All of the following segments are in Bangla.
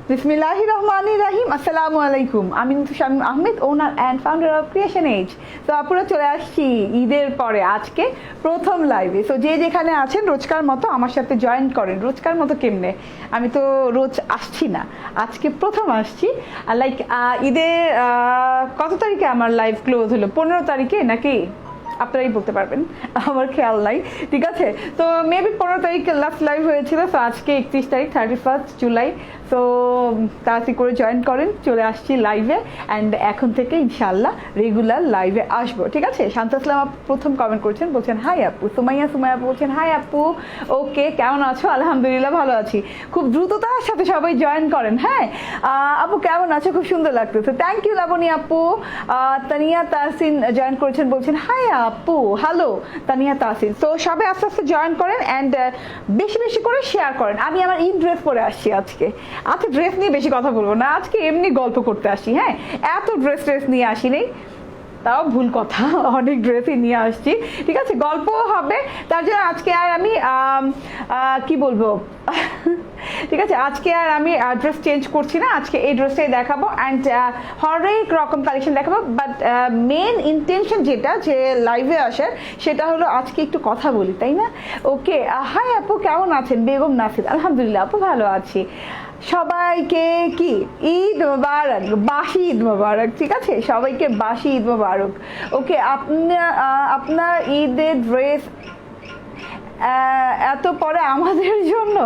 বিসমিল্লাহির রহমানির রহিম। আসসালামু আলাইকুম। আমি Shamim Ahmed, owner and founder of Creation Age. তো আপুরা চলে আসছি ঈদের পরে আজকে প্রথম লাইভে। সো যে যেখানে আছেন রোজকার মতো আমার সাথে জয়েন করেন। রোজকার মতো কেমনে, আমি তো রোজ আসছি না, আজকে প্রথম আসছি। লাইক ঈদের কত তারিখে আমার লাইভ ক্লোজ হলো? 15 তারিখে নাকি? আপনারাই বলতে পারবেন, আমার খেয়াল নাই। ঠিক আছে, তো মেবি 15 তারিখে লাস্ট লাইভ হয়েছিল। তো আজকে 31 তারিখ, 31 জুলাই। তো তাড়াতাড়ি করে জয়েন করেন, চলে আসছি লাইভে। অ্যান্ড এখন থেকে ইনশাল্লাহ রেগুলার লাইভে আসবো। ঠিক আছে, শান্ত আসলাম আপু প্রথম কমেন্ট করছেন, বলছেন হাই আপু। সুমাইয়া আপু বলছেন হাই আপু। ওকে, কেমন আছো? আলহামদুলিল্লাহ ভালো আছি। খুব দ্রুততার সাথে সবাই জয়েন করেন। হ্যাঁ আপু কেমন আছো? খুব সুন্দর লাগতেছে, থ্যাংক ইউ লাবণী আপু। তানিয়া তাহসিন জয়েন করেছেন, বলছেন হাই আপু। হ্যালো তানিয়া তাহসিন। তো সবাই আস্তে আস্তে জয়েন করেন অ্যান্ড বেশি বেশি করে শেয়ার করেন। আমি আমার ঈদ ড্রেস পরে আসছি আজকে। আচ্ছা, ড্রেস নিয়ে বেশি কথা বলবো না আজকে, এমনি গল্প করতে আসি। হ্যাঁ, এত ড্রেস নিয়ে আসি নেই, তাও ভুল কথা, অনেক ড্রেসই নিয়ে আসছি। ঠিক আছে, গল্পও হবে, তার জন্য আজকে আর আমি কি বলবো ঠিক আছে, আজকে আর আমি ড্রেস চেঞ্জ করছি না। আজকে এই ড্রেসটাই দেখাবো অ্যান্ড হরেক রকম কালেকশন দেখাবো। বাট মেন ইন্টেনশন যেটা, যে লাইভে আসার, সেটা হলো আজকে একটু কথা বলি, তাই না? ওকে, হাই আপু কেমন আছেন? বেগম নাসির, আলহামদুলিল্লাহ আপু ভালো আছি। সবাইকে কি ঈদ মোবারক, বাসি ঈদ মোবারক। ঠিক আছে, সবাইকে বাসি ঈদ মোবারক। ওকে, আপনার ঈদের ড্রেস এত পরে আমাদের জন্য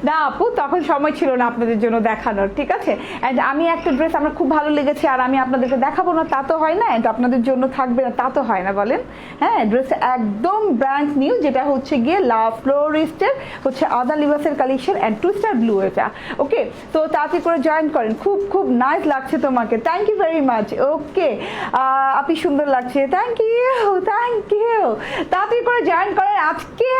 না আপু, তখন সময় ছিল না আপনাদের জন্য দেখানোর। ঠিক আছে, অ্যান্ড আমি একটা ড্রেস আমার খুব ভালো লেগেছে, আর আমি আপনাদেরকে দেখাবো না তা তো হয় না, অ্যান্ড আপনাদের জন্য থাকবে না তা তো হয় না, বলেন? হ্যাঁ, ড্রেস একদম ব্র্যান্ড নিউ, যেটা হচ্ছে গিয়ে লাভ ফ্লোরিস্টের হচ্ছে আদা লিবাসের কালেকশন অ্যান্ড টুইস্টার ব্লু এটা। ওকে, তো তাড়াতাড়ি করে জয়েন করেন। খুব খুব নাইস লাগছে তোমাকে, থ্যাংক ইউ ভেরি মাচ। ওকে আপনি সুন্দর লাগছে, থ্যাংক ইউ থ্যাংক ইউ। তাড়াতাড়ি করে জয়েন করেন। আজকে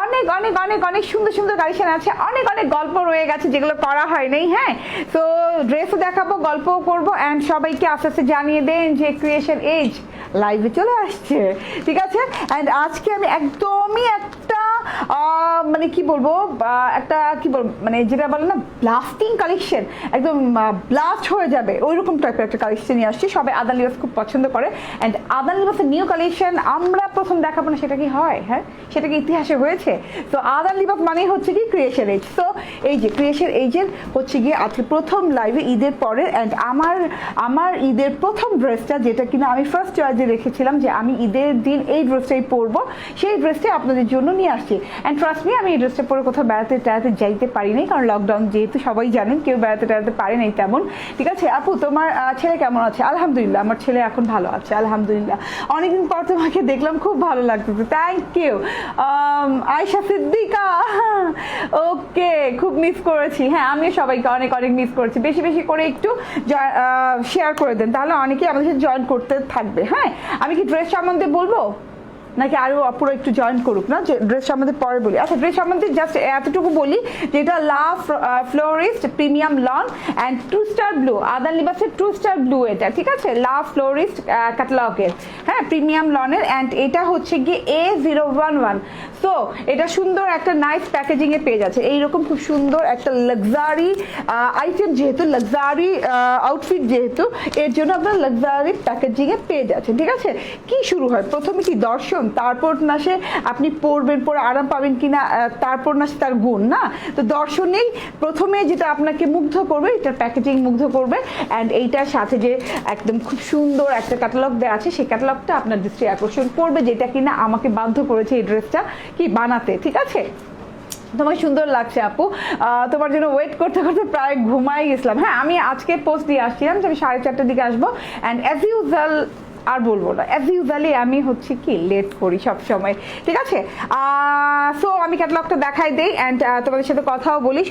অনেক অনেক অনেক অনেক সুন্দর সুন্দর কালেকশন আছে, অনেক অনেক গল্প রয়ে গেছে যেগুলো করা হয় নাই। হ্যাঁ, তো ড্রেসও দেখাবো, গল্পও করবো, অ্যান্ড সবাইকে আস্তে আস্তে জানিয়ে দেন যে ক্রিয়েশন এজ লাইভে চলে আসছে। ঠিক আছে, অ্যান্ড আজকে আমি একদমই একটা মানে কি বলবো, একটা কি বলবো, মানে যেটা বলে না ব্লাস্টিং কালেকশন, একদম ব্লাস্ট হয়ে যাবে ওইরকম টাইপের একটা কালেকশন নিয়ে আসছি। সবাই আদান লিবাস খুব পছন্দ করে, অ্যান্ড আদান লিবাসের নিউ কালেকশন আমরা প্রথম দেখাবো না, সেটা কি হয়? হ্যাঁ, সেটা কি ইতিহাসে হয়েছে? তো আদান লিবাস মানে হচ্ছে কি ক্রিয়েশন এজ। তো এই যে ক্রিয়েশন এজের হচ্ছে গিয়ে আজকে প্রথম লাইভে ঈদের পরে, অ্যান্ড আমার ঈদের প্রথম ড্রেসটা, যেটা কিনা আমি ফার্স্ট চয়েসে রেখেছিলাম যে আমি ঈদের দিন এই ড্রেসটাই পরবো, সেই ড্রেসটাই আপনাদের জন্য নিয়ে আসছি। অ্যান্ড ট্রাস্ট মি, আমি এই ড্রেসটা পরে কোথাও বেড়াতে যাইতে পারি নাই, কারণ লকডাউন যেহেতু সবাই জানেন, কেউ বেড়াতে পারে নাই তেমন। ঠিক আছে আপু, তোমার ছেলে কেমন আছে? আলহামদুলিল্লাহ, আমার ছেলে এখন ভালো আছে, আলহামদুলিল্লাহ। অনেকদিন পর তোমাকে দেখলাম, খুব ভালো লাগতেছে, থ্যাংক ইউ। আয়েশা সিদ্দিকা, ওকে, খুব মিস করেছি। হ্যাঁ, আমিও সবাইকে অনেক অনেক মিস করেছি। বেশি বেশি করে একটু শেয়ার করে দেন, তাহলে অনেকেই আমাদের সাথে জয়েন করতে থাকবে। হ্যাঁ, আমি কি ড্রেস সম্বন্ধে বলবো নাকি আরো অপুরো একটু জয়েন করুক? না, যে ড্রেস সম্বন্ধে পরে বলি। আচ্ছা, ড্রেস সম্বন্ধে জাস্ট এতটুকু বলি যে এটা love florist premium lawn and twister blue, Adan লিবাসের টু স্টার ব্লু এটা। ঠিক আছে, লাভ ফ্লোরিস্ট ক্যাটালগের, হ্যাঁ, প্রিমিয়াম লনের, অ্যান্ড এটা হচ্ছে গিয়ে A011। সো এটা সুন্দর একটা নাইস প্যাকেজিং এ পেয়ে যাচ্ছে, এইরকম খুব সুন্দর একটা লাক্সারি আইটেম, যেহেতু লাক্সারি আউটফিট, যেহেতু এর জন্য আপনার লাক্সারি প্যাকেজিং এ পেয়ে যাচ্ছেন। ঠিক আছে, কি শুরু হয় প্রথমে কি দর্শন, তারপর না সে আপনি পরবেন, পরে আরাম পাবেন কিনা, তারপর না সে তার গুণ, না? তো দর্শনেই প্রথমে যেটা আপনাকে মুগ্ধ করবে, এটার প্যাকেজিং মুগ্ধ করবে, অ্যান্ড এইটার সাথে যে একদম খুব সুন্দর একটা ক্যাটালগ দেওয়া আছে, সেই ক্যাটালগটা আপনার দৃষ্টি আকর্ষণ করবে, যেটা কিনা আমাকে বাধ্য করেছে এই ড্রেসটা কি বানাতে। ঠিক আছে, তোমার সুন্দর লাগছে আপু, তোমার জন্য ওয়েট করতে করতে প্রায় ঘুমাই গেছিলাম। হ্যাঁ, আমি আজকে পোস্ট দিয়ে আসছিলাম যে আমি 4:30টার দিকে আসবো, অ্যান্ড অ্যাজ ইউজুয়াল আর বলবো না, অ্যাজ ইউজুয়ালি আমি হচ্ছে কি লেট করি সব সময়। ঠিক আছে, সো আমি ক্যাটালগটা দেখাই দেই, অ্যান্ড তোমাদের সাথে কথাও বলি,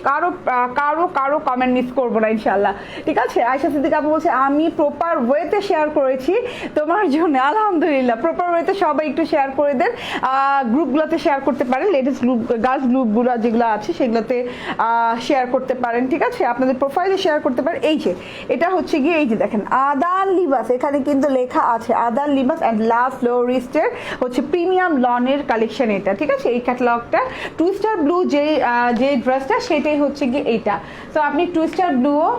কারো কমেন্ট মিস করবো না ইনশাল্লাহ। ঠিক আছে, আয়েশা সিদ্দিকা আপু বলছে আমি প্রপার ওয়েতে শেয়ার করেছি তোমার জন্য, আলহামদুলিল্লাহ। প্রপার ওয়েতে সবাই একটু শেয়ার করে দেন, গ্রুপগুলোতে শেয়ার করতে পারেন, লেডিস গ্রুপ, গার্লস গ্রুপগুলো যেগুলো আছে সেগুলোতে শেয়ার করতে পারেন। ঠিক আছে, আপনাদের প্রোফাইলে শেয়ার করতে পারেন। এই যে এটা হচ্ছে গিয়ে, এই যে দেখেন আদান লিবাস, এখানে কিন্তু লেখা আছে আছে আদান লিবাস অ্যান্ড লাভ ফ্লোরিস্টের হচ্ছে প্রিমিয়াম লনের কালেকশন এটা, ঠিক আছে? এই ক্যাটালগটা টুইস্টার ব্লু যে ড্রেসটা সেটাই হচ্ছে গিয়ে এইটা। তো আপনি টুইস্টার ব্লুও,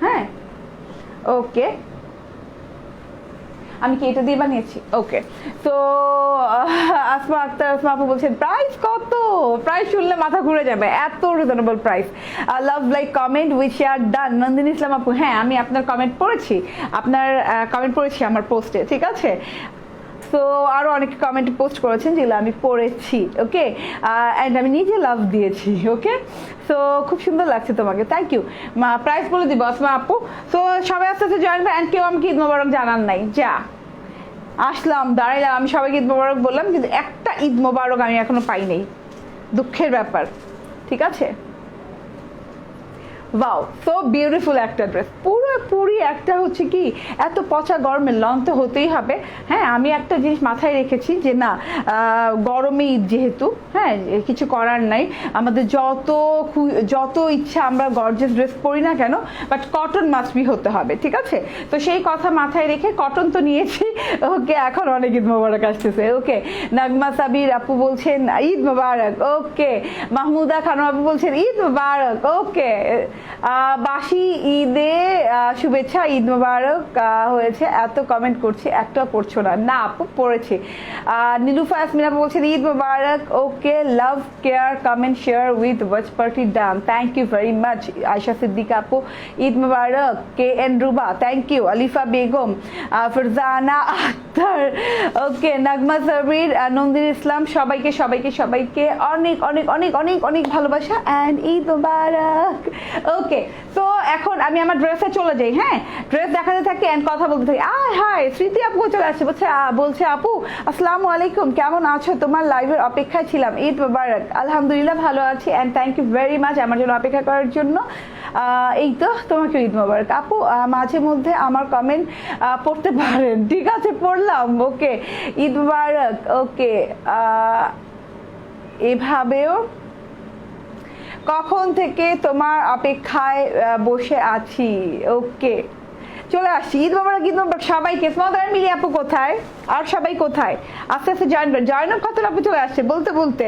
হ্যাঁ ওকে, আমি কি এটা দিয়ে বানিয়েছি? ওকে। তো আসমা আক্তার, আসমা আপু বলছেন প্রাইস কত? প্রাইস শুনলে মাথা ঘুরে যাবে, এত reasonable price. Love like comment which share done. Nandini Islam আপু, হ্যাঁ আমি আপনার কমেন্ট পড়েছি, আপনার কমেন্ট পড়েছি আমার পোস্টে, ঠিক আছে? সো আরও অনেকে কমেন্ট পোস্ট করেছেন যেগুলো আমি পড়েছি, ওকে, অ্যান্ড আমি নিজে লাভ দিয়েছি, ওকে। সো খুব সুন্দর লাগছে তোমাকে, থ্যাংক ইউ। প্রাইস বলে দিব আসমা আপু। সো সবাই আস্তে আস্তে জয়েন করে, অ্যান্ড কেউ আমাকে ঈদ মোবারক জানান নাই, যা আসলাম দাঁড়াইলাম, আমি সবাইকে ঈদ মোবারক বললাম, কিন্তু একটা ঈদ মোবারক আমি এখনো পাই নাই, দুঃখের ব্যাপার, ঠিক আছে? ওয়াও, সো বিউটিফুল একটা ড্রেস, পুরোপুরি একটা হচ্ছে কি এত পচা গরমে লন তো হতেই হবে। হ্যাঁ, আমি একটা জিনিস মাথায় রেখেছি যে না, গরমে ঈদ যেহেতু, হ্যাঁ কিছু করার নাই, আমাদের যত ইচ্ছা আমরা গর্জিয়াস ড্রেস পরি না কেন, বাট কটন মাস্ট বি হতে হবে, ঠিক আছে? তো সেই কথা মাথায় রেখে কটন তো নিয়েছি, ওকে। এখন অনেক ঈদ মোবারক আসতেছে, ওকে। নাগমা সাবির আপু বলছেন ঈদ মোবারক, ওকে। মাহমুদা খানম আপু বলছেন ঈদ মোবারক, ওকে। বাসি ঈদে শুভেচ্ছা, ঈদ মোবারক হয়েছে, এত কমেন্ট করছি একটা পড়ছো না, না আপু পড়েছি। নীলুফা ইয়াসমিন আপু বলছেন Eid Mubarak, okay. Love care comment share with watch party done, thank you very much. Ayesha Siddika আপু Eid Mubarak. K N Ruba, thank you. Alifa Begum, Farzana Akter, okay. Nagma Sabir, Nandini Islam, সবাইকে সবাইকে সবাইকে অনেক অনেক অনেক অনেক অনেক ভালোবাসা অ্যান্ড ঈদ মোবারক, ওকে। তো এখন আমি আমার ড্রেসে চলে যাই, হ্যাঁ ড্রেস দেখাতে থাকি অ্যান্ড কথা বলতে থাকি। হাই স্মৃতি আপু চলে আসছে, বলছে আপু আসসালামু আলাইকুম, কেমন আছো? তোমার লাইভের অপেক্ষায় ছিলাম, ঈদ মোবারক। আলহামদুলিল্লাহ ভালো আছি and thank you very much আমার জন্য অপেক্ষা করার জন্য। এই তো তোমাকে ঈদ মোবারক আপু। মাঝে মধ্যে আমার কমেন্ট পড়তে পারেন, ঠিক আছে পড়লাম, ওকে। ঈদ মোবারক, ওকে। এভাবেও কখন থেকে তোমার অপেক্ষায় বসে আছি, ওকে। চলে আসছি, ঈদ মোবারক, ঈদ মোবারক সবাইকে। স্মদার মিলি আপু কোথায়, আর সবাই কোথায়? আস্তে আস্তে জয়নব খাতুন আপু চলে আসছে বলতে বলতে।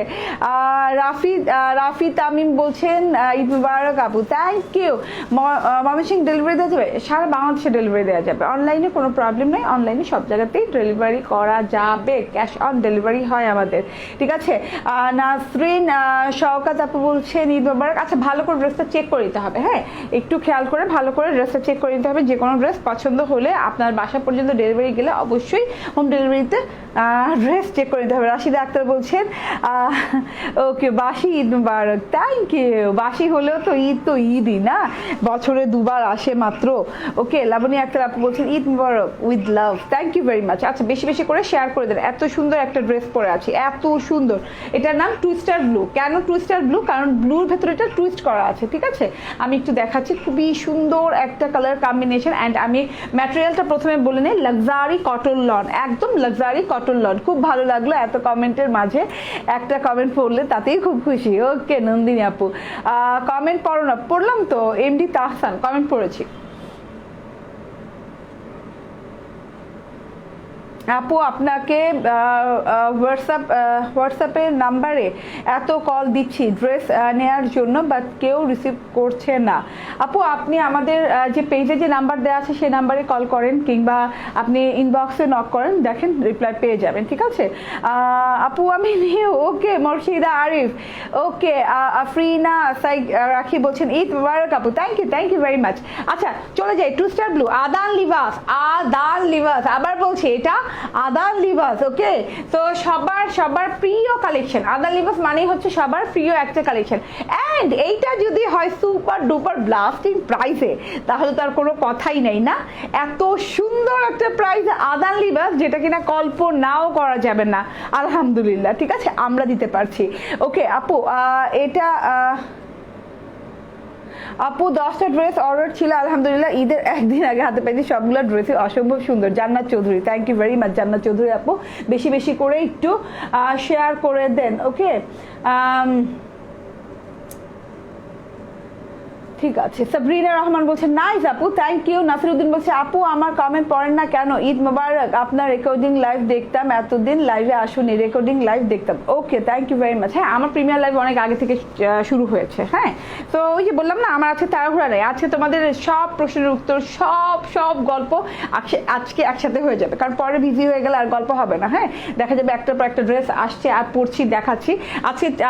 রাফি তামিম বলছেন ঈদ মোবারক আপু, থ্যাংক ইউ। ময়মনসিংহ ডেলিভারি দেওয়া যাবে? সারা বাংলাদেশে ডেলিভারি দেওয়া যাবে, অনলাইনে কোনো প্রবলেম নেই, অনলাইনে সব জায়গাতেই ডেলিভারি করা যাবে, ক্যাশ অন ডেলিভারি হয় আমাদের, ঠিক আছে? নাসরিন শওকাত আপু বলছেন ঈদ মোবারক। আচ্ছা, ভালো করে ড্রেসটা চেক করে নিতে হবে, হ্যাঁ একটু খেয়াল করে ভালো করে ড্রেসটা চেক করে নিতে হবে। যে কোনো ড্রেস পছন্দ হলে আপনার বাসা পর্যন্ত ডেলিভারি গেলে অবশ্যই হোম ডেলিভারিতে ড্রেস চেক করে নিতে হবে। রাশিদা আক্তার বলছেন ওকে, বাসি ঈদ মুবারক, থ্যাংক ইউ। বাসি হলেও তো ঈদ তো ঈদই না, বছরে দুবার আসে মাত্র, ওকে। লাবণী আক্তার আপু বলছেন Eid Mubarak with love, thank you very much. আচ্ছা, বেশি বেশি করে শেয়ার করে দেন, এত সুন্দর একটা ড্রেস পরে আছি, এত সুন্দর। এটার নাম টুইস্টার ব্লু। কেন টুইস্টার ব্লু? কারণ ব্লুর ভেতরে এটা টুইস্ট করা আছে, ঠিক আছে? আমি একটু দেখাচ্ছি, খুবই সুন্দর একটা কালার কম্বিনেশন। অ্যান্ড আমি ম্যাটেরিয়ালটা প্রথমে বলে নেই, লাক্সারি কটন লন, একদম লাক্সারি কটন লন। খুব ভালো লাগলো, এত কমেন্টের মাঝে একটা কমেন্ট পড়লে তাতেই খুব খুশি, ওকে। নন্দিনী আপু কমেন্ট পড়ো না? পড়লাম তো, এমডি তাহসান কমেন্ট পড়েছি। আপু আপনাকে হোয়াটসঅ্যাপের নাম্বারে এত কল দিচ্ছি ড্রেস নেওয়ার জন্য, বাট কেউ রিসিভ করছে না। আপু আপনি আমাদের যে পেজে যে নাম্বার দেওয়া আছে সেই নাম্বারে কল করেন, কিংবা আপনি ইনবক্সে নক করেন, দেখেন রিপ্লাই পেয়ে যাবেন, ঠিক আছে? আপু আমি নিউ, ওকে। মর্শিদা আরিফ, ওকে। আফরিনা সাইক রাখি বলছেন ঈদ মুবারক আপু, থ্যাংক ইউ ভেরি মাচ। আচ্ছা চলে যাই, টু স্টার ব্লু, আদান লিবাস, আবার বলছি এটা আদান লিবাস, ওকে। তো সবার প্রিয় কালেকশন, আদান লিবাস মানেই হচ্ছে সবার প্রিয় একটা কালেকশন। অ্যান্ড এইটা যদি হয় সুপার ডুপার ব্লাস্টিং প্রাইসে, তাহলে তো আর কোনো কথাই নেই না। এত সুন্দর একটা প্রাইস আদান লিবাস, যেটা কিনা কল্পনাও করা যাবে না। আলহামদুলিল্লাহ, ঠিক আছে, আমরা দিতে পারছি, ওকে। আপু এটা আপু 10টা ড্রেস অর্ডার ছিল, আলহামদুলিল্লাহ ঈদের একদিন আগে হাতে পেয়েছি, সবগুলো ড্রেসই অসম্ভব সুন্দর। Jannat Chowdhury, thank you very much. Jannat Chowdhury আপু বেশি বেশি করে একটু শেয়ার করে দেন, ওকে। ঠিক আছে। সাবরিনা রহমান বলছে নাইস আপু, থ্যাংক ইউ। নাসিরউদ্দিন বলছে আপু আমার কমেন্ট পড়েন না কেন? ঈদ মোবারক, আপনার রেকর্ডিং লাইভ দেখতাম, এতদিন লাইভে আসুনি, রেকর্ডিং লাইভ দেখতাম। ওকে, থ্যাংক ইউ ভেরি মাচ। হ্যাঁ, আমার প্রিমিয়ার লাইভ অনেক আগে থেকে শুরু হয়েছে। হ্যাঁ, তো ওই যে বললাম না, আমার আজকে তাড়াহুড়া নেই, আজকে তোমাদের সব প্রশ্নের উত্তর, সব গল্প আজকে একসাথে হয়ে যাবে, কারণ পরে বিজি হয়ে গেলে আর গল্প হবে না। হ্যাঁ, দেখা যাবে একটার পর একটা ড্রেস আসছে আর পরছি, দেখাচ্ছি।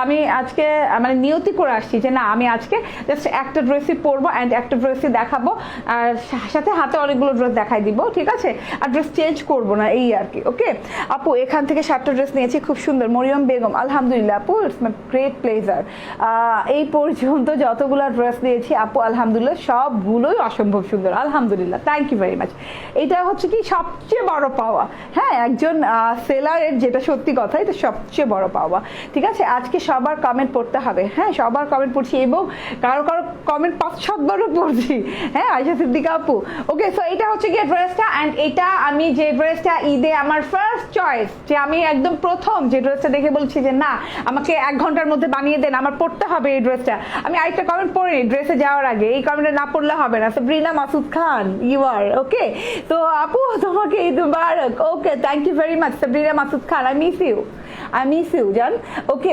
আমি আজকে মানে নিয়তি করে আসছি যে না, আমি আজকে জাস্ট একটা ড্রেসই পরবো অ্যান্ড একটা ড্রেসই দেখাবো, আর সাথে হাতে অনেকগুলো ড্রেস দেখাই দিব, ঠিক আছে? আর ড্রেস চেঞ্জ করবো না, এই আর কি। ওকে আপু, এখান থেকে 7টা ড্রেস নিয়েছি, খুব সুন্দর। মরিয়ম বেগম, আলহামদুলিল্লাহ আপু, ইটস মাই গ্রেট প্লেজার। এই পর্যন্ত যতগুলো ড্রেস নিয়েছি আপু, আলহামদুলিল্লাহ সবগুলোই অসম্ভব সুন্দর, আলহামদুলিল্লাহ, থ্যাংক ইউ ভেরি মাচ। এটা হচ্ছে কি সবচেয়ে বড় পাওয়া, হ্যাঁ, একজন সেলারের, যেটা সত্যি কথা, এটা সবচেয়ে বড় পাওয়া, ঠিক আছে? আজকে সবার কমেন্ট পড়তে হবে, হ্যাঁ, সবার কমেন্ট পড়ছি এবং কারো কমেন্ট 5-7 বারও পড়ছি। হ্যাঁ, আয়েশা সিদ্দিকা আপু, ওকে। সো এটা হচ্ছে গিয়ে ড্রেসটা, অ্যান্ড এটা আমি যে ড্রেসটা ঈদে আমার ফার্স্ট চয়েস, যে আমি একদম প্রথম যে ড্রেসটা দেখে বলছি যে না, আমাকে 1 ঘন্টার মধ্যে বানিয়ে দেন, আমার পড়তে হবে এই ড্রেসটা। আমি আরেকটা কমেন্ট পড়ি ড্রেসে যাওয়ার আগে, এই কমেন্টে না পড়লে হবে না। Sabrina Masud Khan, you are okay. তো আপু তোমাকে Eid Mubarak. Okay, thank you very much Sabrina Masud Khan, I miss you জান। ওকে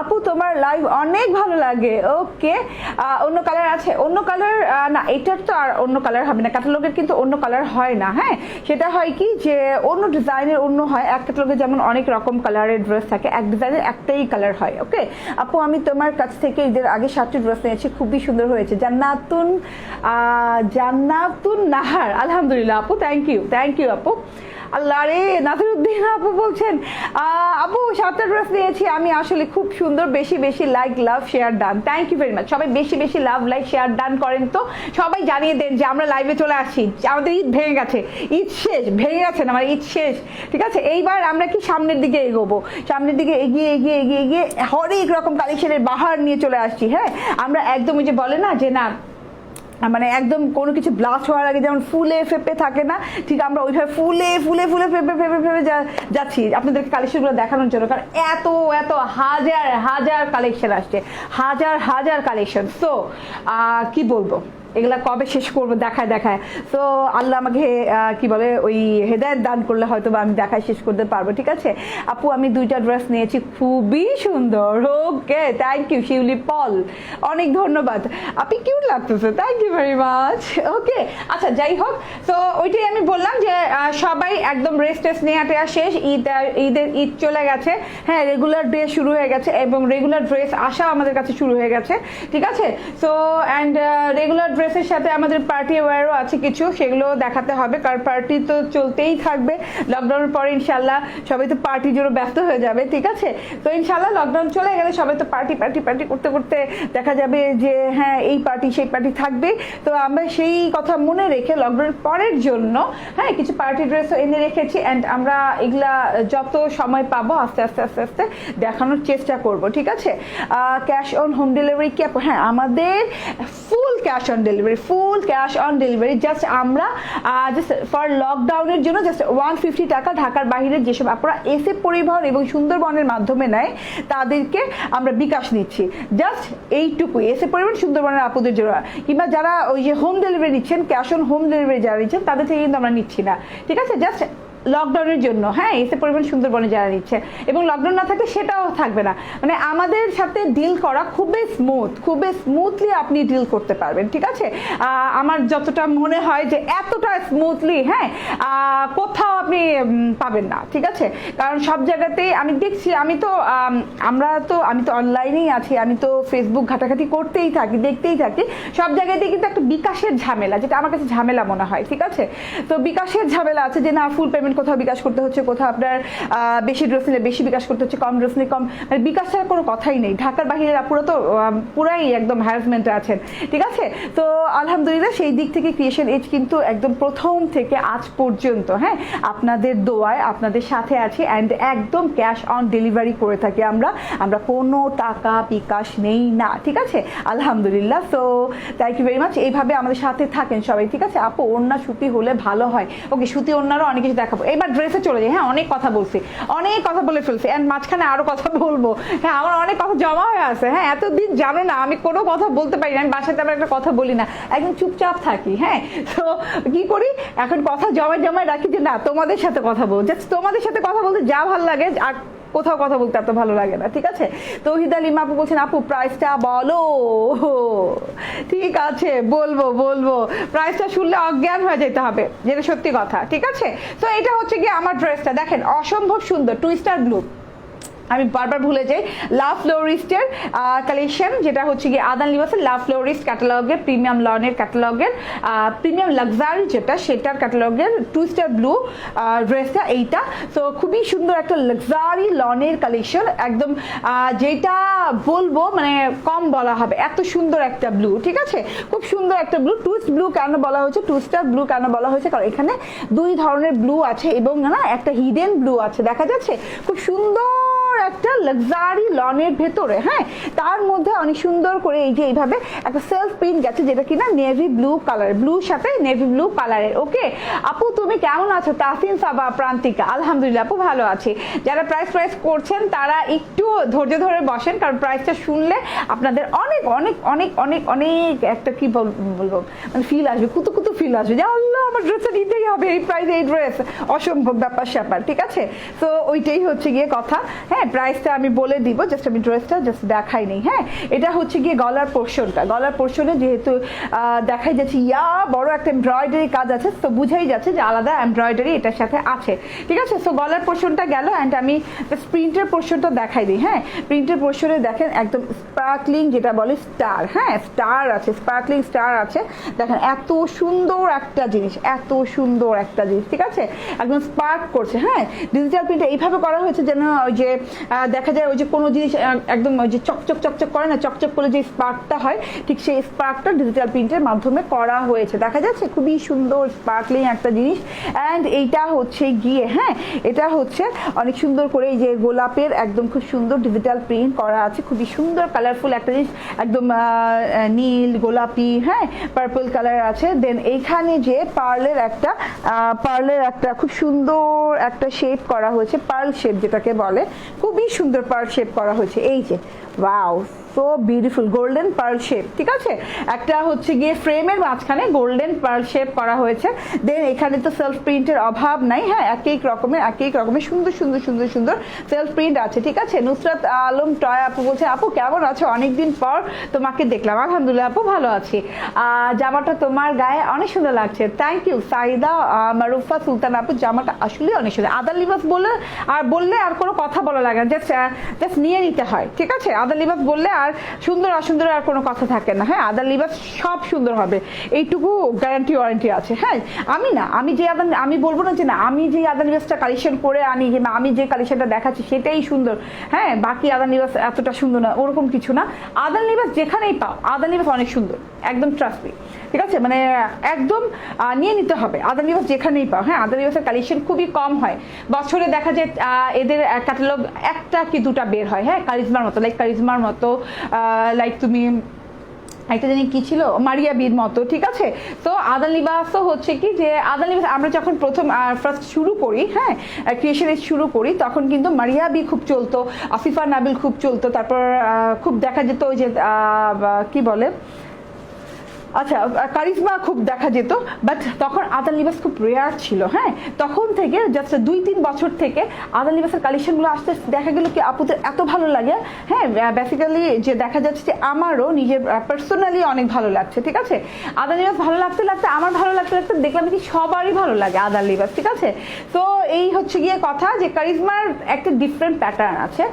আপু, তোমার লাইভ অনেক ভালো লাগে। ওকে, অন্য কালার আছে? অন্য কালার না, এটার তো আর অন্য কালার হবে না, ক্যাটালগের কিন্তু অন্য কালার হয় না। হ্যাঁ, সেটা হয় কি যে অন্য ডিজাইনের অন্য হয়, এক ক্যাটালগে যেমন অনেক রকম কালারের ড্রেস থাকে, এক ডিজাইনের একটাই কালার হয়। ওকে আপু, আমি তোমার কাছ থেকে ঈদের আগে 7টি ড্রেস নিয়েছি, খুবই সুন্দর হয়েছে। জান্নাতুন নাহার, আলহামদুলিল্লাহ আপু, থ্যাংক ইউ আপু। আল্লাহ রে, নাসিরউদ্দিন আপু বলছেন আপু 7টা ড্রেস নিয়েছি আমি, আসলে খুব সুন্দর, বেশি like love share done. Thank you very much. সবাই বেশি লাভ লাইক শেয়ার ডান করেন, তো সবাই জানিয়ে দেন যে আমরা লাইভে চলে আসছি, আমাদের ঈদ ভেঙে গেছে, ঈদ শেষ, ভেঙে গেছে না, আমার ঈদ শেষ, ঠিক আছে? এইবার আমরা কি সামনের দিকে এগোবো, সামনের দিকে এগিয়ে হরেক রকম কালেকশনের বাহার নিয়ে চলে আসছি। হ্যাঁ, আমরা একদম ওই যে বলে না যে না, মানে একদম কোনো কিছু ব্লাস্ট হওয়ার আগে যেমন ফুলে ফেপে থাকে না, ঠিক আমরা ওইভাবে ফুলে ফেপে যাচ্ছি আপনাদেরকে কালেকশনগুলো দেখানোর জন্য, কারণ এত হাজার কালেকশন আসছে, হাজার কালেকশন। সো কি বলবো, এগুলা কবে শেষ করবো দেখায়। তো আল্লাহ আমাকে কি বলে ওই হেদায়েত দান করলে হয়তো বা আমি দেখায় শেষ করতে পারবো, ঠিক আছে? আপু, আমি 2টা ড্রেস নিয়েছি, খুবই সুন্দর। ওকে, থ্যাংক ইউ শিউলি পল, অনেক ধন্যবাদ, আপনি কিউট লাগতেছে, থ্যাংক ইউ ভেরি মাচ। ওকে, আচ্ছা যাই হোক, তো ওইটাই আমি বললাম যে সবাই একদম রেস্ট নেওয়া শেষ, ঈদ চলে গেছে। হ্যাঁ, রেগুলার ড্রেস শুরু হয়ে গেছে এবং রেগুলার ড্রেস আসা আমাদের কাছে শুরু হয়ে গেছে, ঠিক আছে? সো অ্যান্ড রেগুলার ড্রেসের সাথে আমাদের পার্টি ওয়্যারও আছে কিছু, সেগুলো দেখাতে হবে, কারণ পার্টি তো চলতেই থাকবে। লকডাউনের পরে ইনশাল্লাহ সবাই তো পার্টির জন্য ব্যস্ত হয়ে যাবে, ঠিক আছে? তো ইনশাল্লাহ লকডাউন চলে গেলে সবাই তো পার্টি করতে দেখা যাবে যে হ্যাঁ, এই পার্টি সেই পার্টি থাকবে। তো আমরা সেই কথা মনে রেখে লকডাউনের পরের জন্য হ্যাঁ কিছু পার্টি ড্রেসও এনে রেখেছি, অ্যান্ড আমরা এগুলা যত সময় পাবো আস্তে আস্তে দেখানোর চেষ্টা করব, ঠিক আছে? ক্যাশ অন হোম ডেলিভারি কি? হ্যাঁ, আমাদের full cash on delivery, just আমরা জাস্ট ফর লকডাউনের জন্য জাস্ট 150 টাকা ঢাকার বাইরে যেসব আপনারা এসে পরিবহন এবং সুন্দরবনের মাধ্যমে নেয় তাদেরকে আমরা বিকাশ নিচ্ছি, জাস্ট এইটুকু। এসে পরিবহন সুন্দরবনের আপুদের জন্য, কিংবা যারা ওই যে হোম ডেলিভারি নিচ্ছেন, ক্যাশ অন হোম ডেলিভারি যারা নিচ্ছেন তাদের থেকে কিন্তু আমরা নিচ্ছি না, ঠিক আছে? জাস্ট লকডাউনের জন্য, হ্যাঁ, এসে পরিমাণ সুন্দরবনে যারা নিচ্ছে, এবং লকডাউন না থাকলে সেটাও থাকবে না। মানে আমাদের সাথে ডিল করা খুবই স্মুথলি আপনি ডিল করতে পারবেন, ঠিক আছে? আমার যতটা মনে হয় যে এতটা স্মুথলি হ্যাঁ কোথাও আপনি পাবেন না, ঠিক আছে? কারণ সব জায়গাতেই আমি দেখছি, আমি তো অনলাইনেই আছি, আমি তো ফেসবুক ঘাটাঘাটি করতেই থাকি, দেখতেই থাকি, সব জায়গাতেই কিন্তু একটা বিকাশের ঝামেলা, যেটা আমার কাছে ঝামেলা মনে হয়, ঠিক আছে? তো বিকাশের ঝামেলা আছে যে না, ফুল পেমেন্ট কোথাও বিকাশ করতে হচ্ছে, কোথাও আপনার বেশি ড্রেস নিলে বেশি বিকাশ করতে হচ্ছে, কম ড্রেস নিলে কম, মানে বিকাশ ছাড়া কোনো কথাই নেই। ঢাকার বাহিরের আপুরা তো পুরাই একদম হ্যারাসমেন্টে আছেন, ঠিক আছে? তো আলহামদুলিল্লাহ সেই দিক থেকে ক্রিয়েশন এজ কিন্তু একদম প্রথম থেকে আজ পর্যন্ত হ্যাঁ আপনাদের দোয়ায় আপনাদের সাথে আছি, অ্যান্ড একদম ক্যাশ অন ডেলিভারি করে থাকি আমরা কোনো টাকা বিকাশ নেই না, ঠিক আছে? আলহামদুলিল্লাহ। So thank you very much, এইভাবে আমাদের সাথে থাকেন সবাই, ঠিক আছে? আপু, ওড়না সুতি হলে ভালো হয়। ওকে, সুতি ওড়নারও অনেক কিছু দেখাবো। এবার ড্রেসে চলে যাই। হ্যাঁ, অনেক কথা বলছি, অনেক কথা বলে ফেলছি, এন্ড মাঝখানে আরো কথা বলবো। হ্যাঁ, আমার অনেক কথা জমা হয়ে আছে। হ্যাঁ, এতদিন জানো না আমি কোনো কথা বলতে পারি না, আমি বাসাতে আবার একটা কথা বলি না, একদম চুপচাপ থাকি। হ্যাঁ, তো কি করি এখন, কথা জমায় জমায় রাখি যে না তোমাদের সাথে কথা বলবো, জাস্ট তোমাদের সাথে কথা বলতে যা ভালো লাগে, আর কোথাও কথা বলতে এত ভালো লাগে না। ঠিক আছে, তৌহিদ আলিম আপু বলছেন আপু প্রাইসটা বলো। ঠিক আছে, বলবো বলবো, প্রাইসটা শুনলে অজ্ঞান হয়ে যেতে হবে, যেটা সত্যি কথা। ঠিক আছে, তো এটা হচ্ছে কি আমার ড্রেসটা দেখেন, অসম্ভব সুন্দর, টুইস্টার ব্লু। আমি বারবার ভুলে যাই, লাভ ফ্লোরিস্টের কালেকশন, যেটা হচ্ছে গিয়ে আদান লিবাসের লাভ ফ্লোরিস্ট ক্যাটালগের, প্রিমিয়াম লনের ক্যাটালগের, প্রিমিয়াম লাক্সারি যেটা, সেটার ক্যাটালগের টুইস্টার ব্লু ড্রেসটা এইটা। তো খুবই সুন্দর একটা লাক্সারি লনের কালেকশন, একদম যেটা বলবো মানে কম বলা হবে, এত সুন্দর একটা ব্লু। ঠিক আছে, খুব সুন্দর একটা ব্লু। টুইস্ট ব্লু কেন বলা হয়েছে, টুইস্টার ব্লু কেন বলা হয়েছে, কারণ এখানে দুই ধরনের ব্লু আছে এবং না একটা হিডেন ব্লু আছে, দেখা যাচ্ছে খুব সুন্দর একটা লাক্সারি লনের ভেতরে। হ্যাঁ, তার মধ্যে অনেক সুন্দর করে এই যে এইভাবে একটা সেলফ প্রিন্ট গেছে, যেটা কিনা নেভি ব্লু কালার, ব্লুর সাথে নেভি ব্লু কালারের। ওকে আপু তুমি কেমন আছো? তাহসিন সাবা প্রান্তিকা, আলহামদুলিল্লাহ আপু ভালো আছি। যারা প্রাইস করছেন তারা একটু ধৈর্য ধরে বসেন, কারণ প্রাইসটা শুনলে আপনাদের অনেক অনেক অনেক অনেক অনেক একটা কি বলবো মানে ফিল আসবে, কুতু কুতু ফিল আসবে যে আল্লাহ আমার ড্রেসটা নিতেই হবে, এই প্রাইসে এই ড্রেস, অসম্ভব ব্যাপার স্যাপার। ঠিক আছে, তো ওইটাই হচ্ছে গিয়ে কথা। হ্যাঁ, প্রাইসটা আমি বলে দিব, জাস্ট আমি ড্রেসটা জাস্ট দেখাই নেই। হ্যাঁ, এটা হচ্ছে গিয়ে গলার পোর্শনটা, গলার পোর্শনে যেহেতু দেখাই যাচ্ছে বড় একটা এমব্রয়ডারি কাজ আছে, তো বুঝাই যাচ্ছে যে আলাদা এমব্রয়ডারি এটার সাথে আছে। ঠিক আছে, সো গলার পোর্শনটা গেল, অ্যান্ড আমি প্রিন্টের পোর্শনটা দেখাই দিই। হ্যাঁ, প্রিন্টের পোর্শনে দেখেন একদম স্পার্কলিং যেটা বলে স্টার, হ্যাঁ স্টার আছে, স্পার্কলিং স্টার আছে। দেখেন এত সুন্দর একটা জিনিস, এত সুন্দর একটা জিনিস। ঠিক আছে, একদম স্পার্ক করছে। হ্যাঁ, ডিজিটাল প্রিন্টে এইভাবে করা হয়েছে যেন ওই যে দেখা যায় ওই যে কোনো জিনিস একদম ওই যে চকচক চকচক করে না, চকচক করে যে স্পার্কটা হয়, ঠিক সেই স্পার্কটা ডিজিটাল প্রিন্টের মাধ্যমে করা হয়েছে। দেখা যাচ্ছে খুবই সুন্দর স্পার্কলিং একটা জিনিস। অ্যান্ড এইটা হচ্ছে গিয়ে হ্যাঁ, এটা হচ্ছে অনেক সুন্দর করে এই যে গোলাপের একদম খুব সুন্দর ডিজিটাল প্রিন্ট করা আছে, খুবই সুন্দর কালারফুল একটা জিনিস, একদম নীল গোলাপি, হ্যাঁ পার্পল কালার আছে। দেন এইখানে যে পার্লের একটা খুব সুন্দর একটা শেপ করা হয়েছে, পার্ল শেপ যেটাকে বলে, খুবই সুন্দর পার্ল শেপ করা হয়েছে। এই যে wow, so beautiful golden pearl shape. ঠিক আছে, একটা হচ্ছে গিয়ে ফ্রেমের মাঝখানে গোল্ডেন পার্ল শেপ করা হয়েছে। দেন এখানে তো সেলফ প্রিন্টের অভাব নাই। হ্যাঁ, এক এক রকমের সুন্দর সুন্দর সুন্দর সুন্দর সেলফ প্রিন্ট আছে। ঠিক আছে, নুসরাত আলম টয় আপু বলছে আপু কেমন আছো, অনেকদিন পর তোমাকে দেখলাম। আলহামদুলিল্লাহ আপু ভালো আছি, জামাটা তোমার গায়ে অনেক সুন্দর লাগছে। থ্যাংক ইউ সাইদা মারুফা সুলতান আপু, জামাটা আসলে অনেক সুন্দর। আদার লিবাস বললে আর কোনো কথা বলা লাগে না, জাস্ট নিয়ে নিতে হয়। ঠিক আছে, আদার লিবাস বললে আর সুন্দর অসুন্দর আর কোনো কথা থাকে না। হ্যাঁ, আদার লিবাস সব সুন্দর হবে, এইটুকু গ্যারান্টি ওয়ারেন্টি আছে। হ্যাঁ, আমি বলবো না যে না আমি যে আদার লিবাসটা কালেকশন করে আনি কিংবা আমি যে কালেকশনটা দেখাচ্ছি সেটাই সুন্দর, হ্যাঁ বাকি আদার লিবাস এতটা সুন্দর না, ওরকম কিছু না। আদার লিবাস যেখানেই পাও, আদার লিবাস অনেক সুন্দর, একদম ট্রাস্ট মি। ঠিক আছে, মানে একদম নিয়ে নিতে হবে আদার লিবাস যেখানেই পাও। হ্যাঁ, আদার লিবাসের কালেকশন খুবই কম হয়, বছরে দেখা যায় এদের ক্যাটালগ একটা কি দুটা বের হয়। হ্যাঁ, কারিজমার মতো লাইক তুমি একটা জানি কি ছিল মারিয়া বির মতো। ঠিক আছে, তো আদান লিবাসও হচ্ছে কি যে আদান লিবাস আমরা যখন ফার্স্ট শুরু করি, হ্যাঁ ক্রিয়েশনে শুরু করি, তখন কিন্তু মারিয়া বি খুব চলতো, আসিফা নাবিল খুব চলতো, তারপর খুব দেখা যেত ওই যে কি বলে আচ্ছা কারিজমা খুব দেখা যেত, বাট তখন আদান লিবাস খুব রেয়ার ছিল। হ্যাঁ, তখন থেকে জাস্ট 2-3 বছর থেকে আদান লিবাসের কালেকশনগুলো আসতে দেখা গেল কি আপুদের এত ভালো লাগে। হ্যাঁ, বেসিক্যালি যে দেখা যাচ্ছে যে আমারও নিজের পার্সোনালি অনেক ভালো লাগছে। ঠিক আছে, আদান লিবাস ভালো লাগতে লাগতে আমার ভালো লাগতে লাগতে দেখলাম কি সবারই ভালো লাগে আদান লিবাস। ঠিক আছে, তো এই হচ্ছে গিয়ে কথা যে কারিজমার একটা ডিফারেন্ট প্যাটার্ন আছে,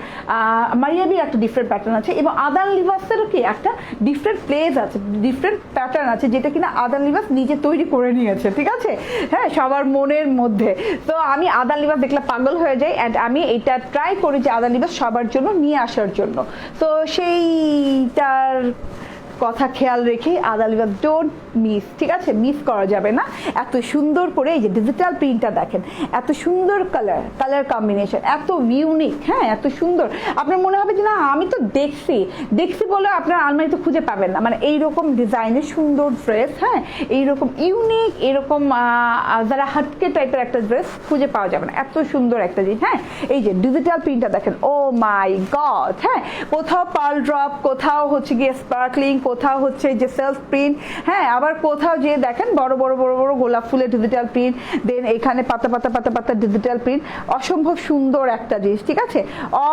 মারিয়াবির একটা ডিফারেন্ট প্যাটার্ন আছে, এবং আদান লিবাসেরও কি একটা ডিফারেন্ট প্লেস আছে, ডিফারেন্ট প্যাটার্ন আছে, যেটা কিনা আদান লিবাস নিজে তৈরি করে নিয়েছে। ঠিক আছে, হ্যাঁ সবার মনের মধ্যে। তো আমি আদান লিবাস দেখলে পাগল হয়ে যাই, অ্যান্ড আমি এটা ট্রাই করি যে আদান লিবাস সবার জন্য নিয়ে আসার জন্য। তো সেইটার কথা খেয়াল রেখে আদা লিবাস ডোন্ট মিস, ঠিক আছে, মিস করা যাবে না। এত সুন্দর করে এই যে ডিজিটাল প্রিন্টটা দেখেন, এত সুন্দর কালার কম্বিনেশন, এত ইউনিক, হ্যাঁ এত সুন্দর। আপনার মনে হবে যে না আমি তো দেখছি বলে আপনার আলমারিতে খুঁজে পাবেন না, মানে এইরকম ডিজাইনের সুন্দর ড্রেস, হ্যাঁ এইরকম ইউনিক, এরকম যারা হাটকে টাইপের একটা ড্রেস খুঁজে পাওয়া যাবে না, এত সুন্দর একটা জিনিস। হ্যাঁ এই যে ডিজিটাল প্রিন্টটা দেখেন, ও মাই গড, হ্যাঁ কোথাও পার্ল ড্রপ, কোথাও হচ্ছে গিয়ে স্পার্কলিং, কোথাও হচ্ছে যে সেলফ প্রিন্ট, হ্যাঁ আবার কোথাও যে দেখেন বড় বড় গোলাপ ফুলের ডিজিটাল প্রিন্ট, দেন এখানে পাতা পাতা ডিজিটাল প্রিন্ট। অসম্ভব সুন্দর একটা জিনিস, ঠিক আছে,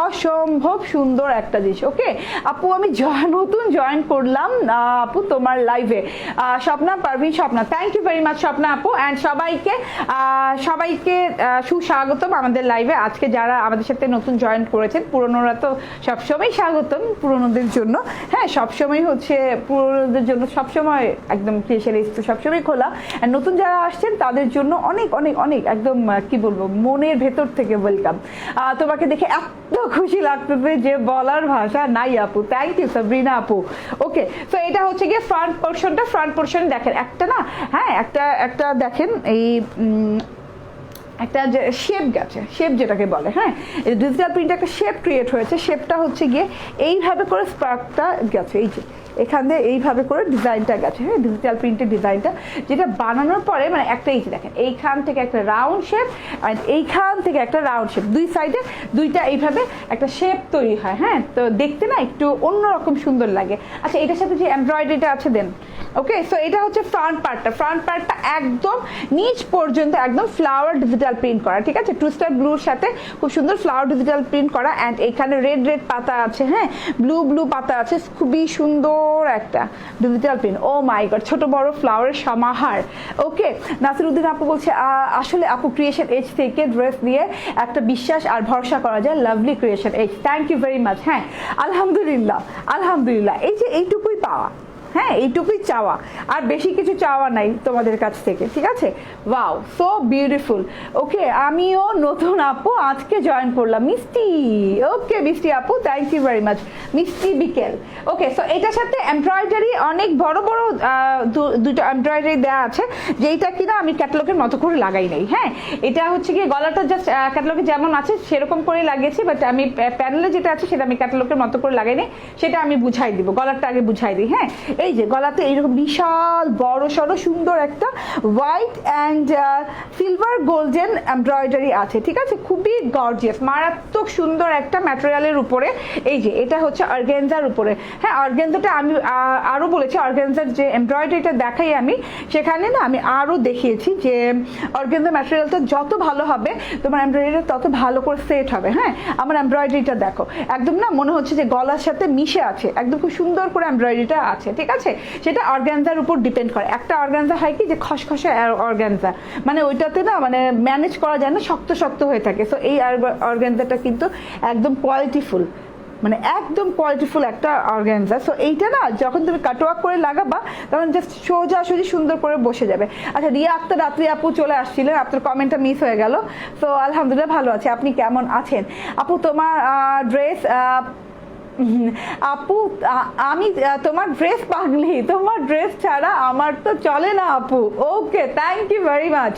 অসম্ভব সুন্দর একটা জিনিস। ওকে আপু, আমি নতুন জয়েন করলাম আপু তোমার লাইভে, Swapna Parvin Swapna, thank you very much Swapna আপু। অ্যান্ড সবাইকে সুস্বাগতম আমাদের লাইভে। আজকে যারা আমাদের সাথে নতুন জয়েন করেছেন, পুরনোরা তো সবসময় স্বাগতম পুরনোদের জন্য, হ্যাঁ সবসময় হচ্ছে পুরনোদের জন্য সবসময় একদম ক্রিয়েশন তো সবসময় খোলা। আর নতুন যারা আসছেন তাদের জন্য অনেক অনেক অনেক একদম কি বলবো মনের ভেতর থেকে ওয়েলকাম। তোমাকে দেখে এত খুশি লাগতেছে যে বলার ভাষা নাই আপু, থ্যাংক ইউ সাবরিনা আপু। ওকে তো এটা হচ্ছে গিয়ে ফ্রন্ট পোর্শন দেখেন, একটা না হ্যাঁ একটা দেখেন এই একটা যে শেপ গেছে, শেপ যেটাকে বলে, হ্যাঁ ডিজিটাল প্রিন্টে একটা শেপ ক্রিয়েট হয়েছে। শেপটা হচ্ছে গিয়ে এইভাবে করে স্পার্কটা গেছে, এই যে এখান দিয়ে এইভাবে করে ডিজাইনটা গেছে, হ্যাঁ ডিজিটাল প্রিন্টের ডিজাইনটা, যেটা বানানোর পরে মানে একটা এই যে দেখেন এইখান থেকে একটা রাউন্ড শেপ আর এইখান থেকে একটা রাউন্ড শেপ, দুই সাইডে দুইটা এইভাবে একটা শেপ তৈরি হয়। হ্যাঁ তো দেখতে না একটু অন্যরকম সুন্দর লাগে। আচ্ছা এটার সাথে যে এমব্রয়ডারিটা আছে দেন, ওকে সো এটা হচ্ছে ফ্রন্ট পার্টটা একদম নিচ পর্যন্ত একদম ফ্লাওয়ার ডিজিটাল প্রিন্ট করা, ঠিক আছে, টুস্টার ব্লুর সাথে খুব সুন্দর ফ্লাওয়ার ডিজিটাল প্রিন্ট করা। অ্যান্ড এখানে রেড পাতা আছে, হ্যাঁ ব্লু পাতা আছে, খুবই সুন্দর একটা ডিজিটাল প্রিন্ট। ও মাই গড, ছোট বড় ফ্লাওয়ারের সমাহার। ওকে নাসিরউদ্দিন আপু বলছে আসলে আপু ক্রিয়েশন এজ থেকে ড্রেস দিয়ে একটা বিশ্বাস আর ভরসা করা যায়, লাভলি ক্রিয়েশন এজ, থ্যাংক ইউ ভেরি মাচ। হ্যাঁ আলহামদুলিল্লাহ এই যে এইটুকুই পাওয়া, হ্যাঁ এইটুকুই চাওয়া, আর বেশি কিছু চাওয়া নাই তোমাদের কাছ থেকে, ঠিক আছে। Wow so beautiful. ওকে আমিও নতুন আপু আজকে জয়েন করলাম, মিষ্টি। ওকে মিষ্টি আপু, থ্যাংক ইউ ভেরি মাচ, মিষ্টি বিকেল। ওকে সো এটার সাথে এমব্রয়ডারি অনেক বড় দুটো এমব্রয়ডারি দেওয়া আছে, যেইটা কিনা আমি ক্যাটালগের মতো করে লাগাই নাই। হ্যাঁ এটা হচ্ছে কি গলাটা জাস্ট ক্যাটালগে যেমন আছে সেরকম করে লাগিয়েছি, বাট আমি প্যানেলে যেটা আছে সেটা আমি ক্যাটালগের মতো করে লাগাই নাই, সেটা আমি বুঝাই দিব, গলাটা আগে বুঝাই দিই। হ্যাঁ এই যে গলাতে এইরকম বিশাল বড় সড়ো সুন্দর একটা white and silver golden embroidery আছে, ঠিক আছে, খুবই গর্জিয়াস, মারাত্মক সুন্দর একটা ম্যাটেরিয়ালের উপরে। এই যে এটা হচ্ছে অর্গানজার উপরে, হ্যাঁ অর্গানজাটা আমি আরও বলেছি, অর্গানজার যে এমব্রয়ডারিটা দেখাই আমি সেখানে না আমি আরও দেখিয়েছি যে অর্গানজা ম্যাটেরিয়ালটা যত ভালো হবে তোমার এমব্রয়ডারিটা তত ভালো করে সেট হবে। হ্যাঁ আমার এমব্রয়ডারিটা দেখো একদম না মনে হচ্ছে যে গলার সাথে মিশে আছে, একদম খুব সুন্দর করে এমব্রয়ডারিটা আছে, ঠিক আছে। সেটা অর্গানজার উপর ডিপেন্ড করে। একটা অর্গানজা হয় কি যে খসখসে অর্গানজা, মানে ওইটাতে না মানে ম্যানেজ করা যায় না, শক্ত হয়ে থাকে। সো এই অর্গানজাটা কিন্তু একদম কোয়ালিটিফুল, মানে একদম কোয়ালিটিফুল একটা অর্গানজা। সো এইটা না যখন তুমি কাটওয়ার্ক করে লাগাবা তখন জাস্ট সোজাসুজি সুন্দর করে বসে যাবে। আচ্ছা রিয়া আক্তার রাত্রি আপু চলে আসছিলেন, আপনার কমেন্টটা মিস হয়ে গেল। সো আলহামদুলিল্লাহ ভালো আছে, আপনি কেমন আছেন আপু? তোমার ড্রেস আপু আমি তোমার ড্রেস পাগলি, তোমার ড্রেস ছাড়া আমার তো চলে না আপু। Okay thank you very much,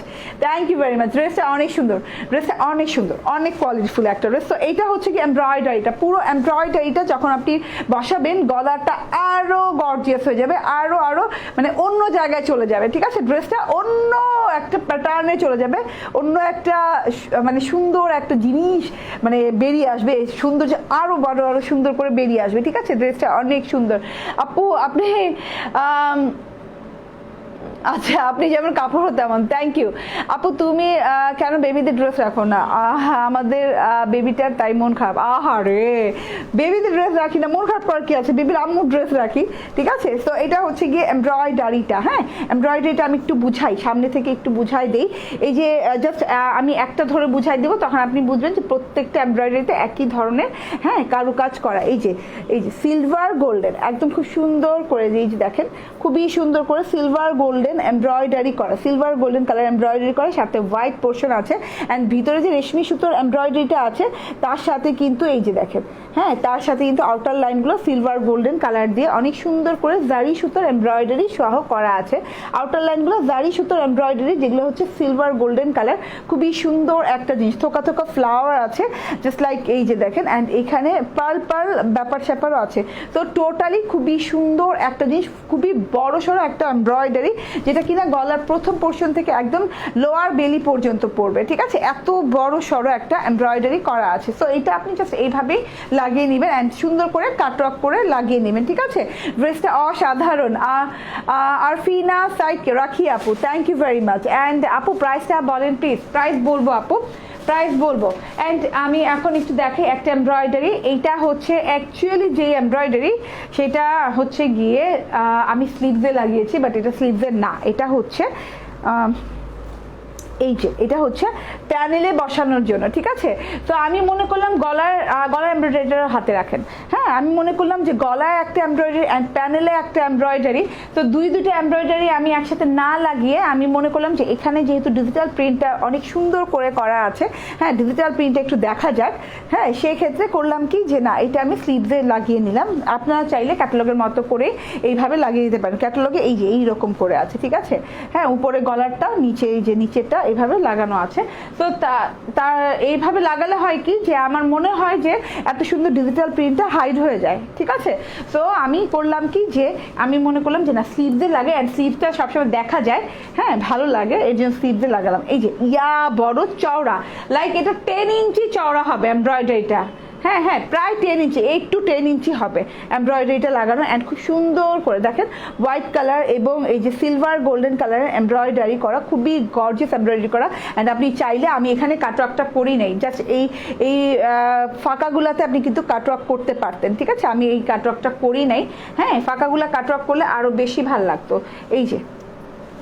ড্রেসটা অনেক সুন্দর, অনেক কোয়ালিটিফুল একটা ড্রেস। তো এইটা হচ্ছে কি এমব্রয়ডারিটা, পুরো এমব্রয়ডারিটা যখন আপনি বসাবেন গলাটা আরো গর্জিয়াস হয়ে যাবে, আরো মানে অন্য জায়গায় চলে যাবে, ঠিক আছে, ড্রেসটা অন্য একটা প্যাটার্নে চলে যাবে, অন্য একটা মানে সুন্দর একটা জিনিস মানে বেরিয়ে আসবে, সৌন্দর্য আরো সুন্দর করে বেরিয়ে আসবে, ঠিক আছে, ড্রেসটা অনেক সুন্দর। আপু আপনি আচ্ছা আপনি যেমন কাপড় তেমন, থ্যাংক ইউ আপু। তুমি কেন বেবিদের ড্রেস রাখো না? আমাদের বেবিটার তাই মন খারাপ। আহারে বেবিদের ড্রেস রাখি না, মন খারাপ করার কি আছে, বেবির আম্মুর ড্রেস রাখি, ঠিক আছে। তো এটা হচ্ছে গিয়ে এমব্রয়ডারিটা, হ্যাঁ এমব্রয়ডারিটা আমি একটু বুঝাই, সামনে থেকে একটু বুঝাই দিই। এই যে জাস্ট আমি একটা ধরে বুঝাই দিব, তখন আপনি বুঝবেন যে প্রত্যেকটা এমব্রয়ডারিতে একই ধরনের হ্যাঁ কারুকাজ করা। এই যে সিলভার গোল্ডেন একদম খুব সুন্দর করে, এই যে দেখেন খুবই সুন্দর করে সিলভার গোল্ডেন এমব্রয়ডারি করা, সিলভার গোল্ডেন কালার এমব্রয়ডারি করা, সাথে হোয়াইট পোর্শন আছে। অ্যান্ড ভিতরে যে রেশমি সুতোর এমব্রয়ডারিটা আছে তার সাথে কিন্তু এই যে দেখেন হ্যাঁ, তার সাথে কিন্তু আউটার লাইনগুলো সিলভার গোল্ডেন কালার দিয়ে অনেক সুন্দর করে জারি সুতোর এমব্রয়ডারি সহ করা আছে। আউটার লাইনগুলো জারি সুতোর এমব্রয়ডারি, যেগুলো হচ্ছে সিলভার গোল্ডেন কালার, খুবই সুন্দর একটা জিনিস। থোকা থোকা ফ্লাওয়ার আছে জাস্ট লাইক এই যে দেখেন, অ্যান্ড এখানে পার্ল পার্ল ব্যাপার স্যাপারও আছে। তো টোটালি খুবই সুন্দর একটা জিনিস, খুবই বড় সড়ো একটা এমব্রয়ডারি, যেটা কিনা গলার প্রথম পোর্শন থেকে একদম লোয়ার বেলি পর্যন্ত পড়বে, ঠিক আছে? এত বড় সড়ো একটা এমব্রয়ডারি করা আছে। সো এটা আপনি জাস্ট এইভাবেই লাগিয়ে নেবেন অ্যান্ড সুন্দর করে কাটওয়ার্ক করে লাগিয়ে নেবেন, ঠিক আছে? ড্রেসটা অসাধারণ। আরফিনা সাইক রাখি আপু, thank you very much. And আপু প্রাইসটা বলেন প্লিজ। প্রাইস বলবো আপু, প্রাইস বলবো। অ্যান্ড আমি এখন একটু দেখাই একটা এমব্রয়ডারি। এইটা হচ্ছে অ্যাকচুয়ালি যে এমব্রয়ডারি, সেটা হচ্ছে গিয়ে আমি স্লিভসে লাগিয়েছি, বাট এটা স্লিভসের না, এটা হচ্ছে এই যে এটা হচ্ছে প্যানেলে বসানোর জন্য, ঠিক আছে? তো আমি মনে করলাম গলার এমব্রয়ডারিটা হাতে রাখেন। হ্যাঁ, আমি মনে করলাম যে গলায় একটা এমব্রয়ডারি অ্যান্ড প্যানেলে একটা এমব্রয়ডারি, তো দুইটা এমব্রয়ডারি আমি একসাথে না লাগিয়ে আমি মনে করলাম যে এখানে যেহেতু ডিজিটাল প্রিন্টটা অনেক সুন্দর করে করা আছে, হ্যাঁ ডিজিটাল প্রিন্টটা একটু দেখা যাক, হ্যাঁ সেই ক্ষেত্রে করলাম কি যে না, এটা আমি স্লিভসে লাগিয়ে নিলাম। আপনারা চাইলে ক্যাটালগের মতো করে এইভাবে লাগিয়ে দিতে পারেন। ক্যাটালগে এই যে এইরকম করে আছে, ঠিক আছে? হ্যাঁ, উপরে গলারটা, নিচে এই যে নিচেরটা এইভাবে লাগানো আছে। তো তার এইভাবে লাগালে হয় কি যে আমার মনে হয় যে এত সুন্দর ডিজিটাল প্রিন্টটা হাইড হয়ে যায়, ঠিক আছে? তো আমি করলাম কি যে আমি মনে করলাম যে না, স্লিভসে লাগে অ্যান্ড স্লিভসটা সবসময় দেখা যায়, হ্যাঁ ভালো লাগে, এই জন্য স্লিভসে লাগালাম। এই যে বড় চওড়া, লাইক এটা 10 ইঞ্চি চওড়া হবে এমব্রয়ডারিটা। হ্যাঁ হ্যাঁ, প্রায় 10 ইঞ্চি, 8 to 10 ইঞ্চি হবে এমব্রয়ডারিটা লাগানো। অ্যান্ড খুব সুন্দর করে দেখেন হোয়াইট কালার এবং এই যে সিলভার গোল্ডেন কালারের এমব্রয়ডারি করা, খুবই গর্জিয়াস এমব্রয়ডারি করা। অ্যান্ড আপনি চাইলে, আমি এখানে কাটওয়ার্কটা করি নাই, জাস্ট এই ফাঁকাগুলাতে আপনি কিন্তু কাটওয়ার্ক করতে পারতেন, ঠিক আছে? আমি এই কাটওয়ার্কটা করি নাই। হ্যাঁ, ফাঁকাগুলা কাটওয়ার্ক করলে আরও বেশি ভালো লাগতো। এই যে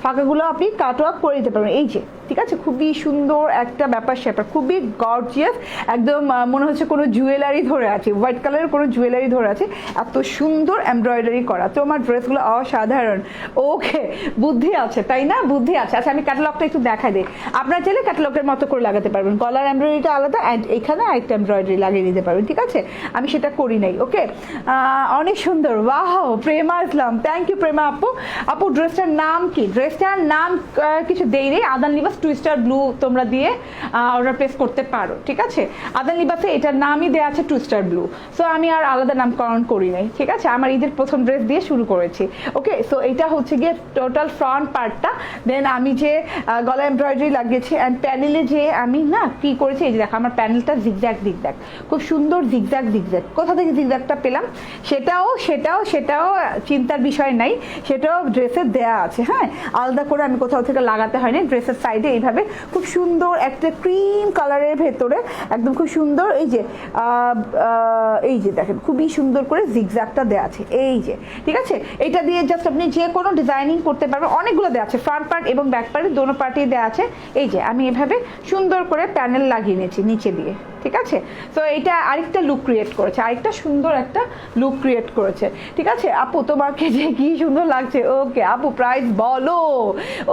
ফাঁকাগুলো আপনি কাটওয়ার্ক করে দিতে পারবেন, এই যে, ঠিক আছে? খুবই সুন্দর একটা ব্যাপার স্যাপার, খুবই গর্জিয়াস, একদম মনে হচ্ছে কোনো জুয়েলারি ধরে আছে, হোয়াইট কালারের কোনো জুয়েলারি ধরে আছে, এত সুন্দর এমব্রয়ডারি করা। তো আমার ড্রেসগুলো অসাধারণ। ওকে, বুদ্ধি আছে তাই না? বুদ্ধি আছে। আচ্ছা, আমি ক্যাটালগটা একটু দেখাই দিই। আপনারা চাইলে ক্যাটালগের মতো করে লাগাতে পারবেন, গলার এমব্রয়ডারিটা আলাদা অ্যান্ড এখানে আরেকটা এমব্রয়ডারি লাগিয়ে দিতে পারবেন, ঠিক আছে? আমি সেটা করি নাই। ওকে, অনেক সুন্দর। Wow, Prema Islam, thank you Prema আপু। আপু ড্রেসটার নাম কি? ড্রেসটার নাম কিছু দেই নেই, আদান লিবাস টুইস্টার ব্লু তোমরা দিয়ে অর্ডার প্লেস করতে পারো, ঠিক আছে? আদান লিবাসে এটার নামই দেওয়া আছে টুইস্টার ব্লু। সো আমি আর আলাদা নামকরণ করি নাই, ঠিক আছে? আমার ঈদের প্রথম ড্রেস দিয়ে শুরু করেছি। ওকে, সো এটা হচ্ছে গিয়ে টোটাল ফ্রন্ট পার্টটা। দেন আমি যে গলা এমব্রয়ডারি লাগিয়েছি অ্যান্ড প্যানেলে যে আমি না কি করেছি, এই যে দেখো আমার প্যানেলটা জিগজ্যাগ জিগজ্যাগ, খুব সুন্দর জিগজ্যাগ জিগজ্যাগ। কোথা থেকে জিগজ্যাগটা পেলাম সেটাও চিন্তার বিষয় নাই, সেটাও ড্রেসে দেয়া আছে। হ্যাঁ, আলাদা করে আমি কোথাও থেকে লাগাতে হয়নি। ড্রেসের সাইডে এইভাবে খুব সুন্দর একটা ক্রিম কালারের ভেতরে একদম খুব সুন্দর এই যে দেখেন খুবই সুন্দর করে জিগজ্যাগটা দেওয়া আছে, এই যে, ঠিক আছে? এটা দিয়ে জাস্ট আপনি যে কোনো ডিজাইনিং করতে পারবেন। অনেকগুলো দেওয়া আছে, ফ্রন্ট পার্ট এবং ব্যাক পার্ট দোনো পার্টেই দেওয়া আছে। এই যে আমি এভাবে সুন্দর করে প্যানেল লাগিয়ে নিয়েছি নিচে দিয়ে, ঠিক আছে? তো এটা আরেকটা লুক ক্রিয়েট করেছে, আরেকটা সুন্দর একটা লুক ক্রিয়েট করেছে, ঠিক আছে? আপু তোমাকে যে কি সুন্দর লাগছে। ওকে আপু, প্রাইস বলো।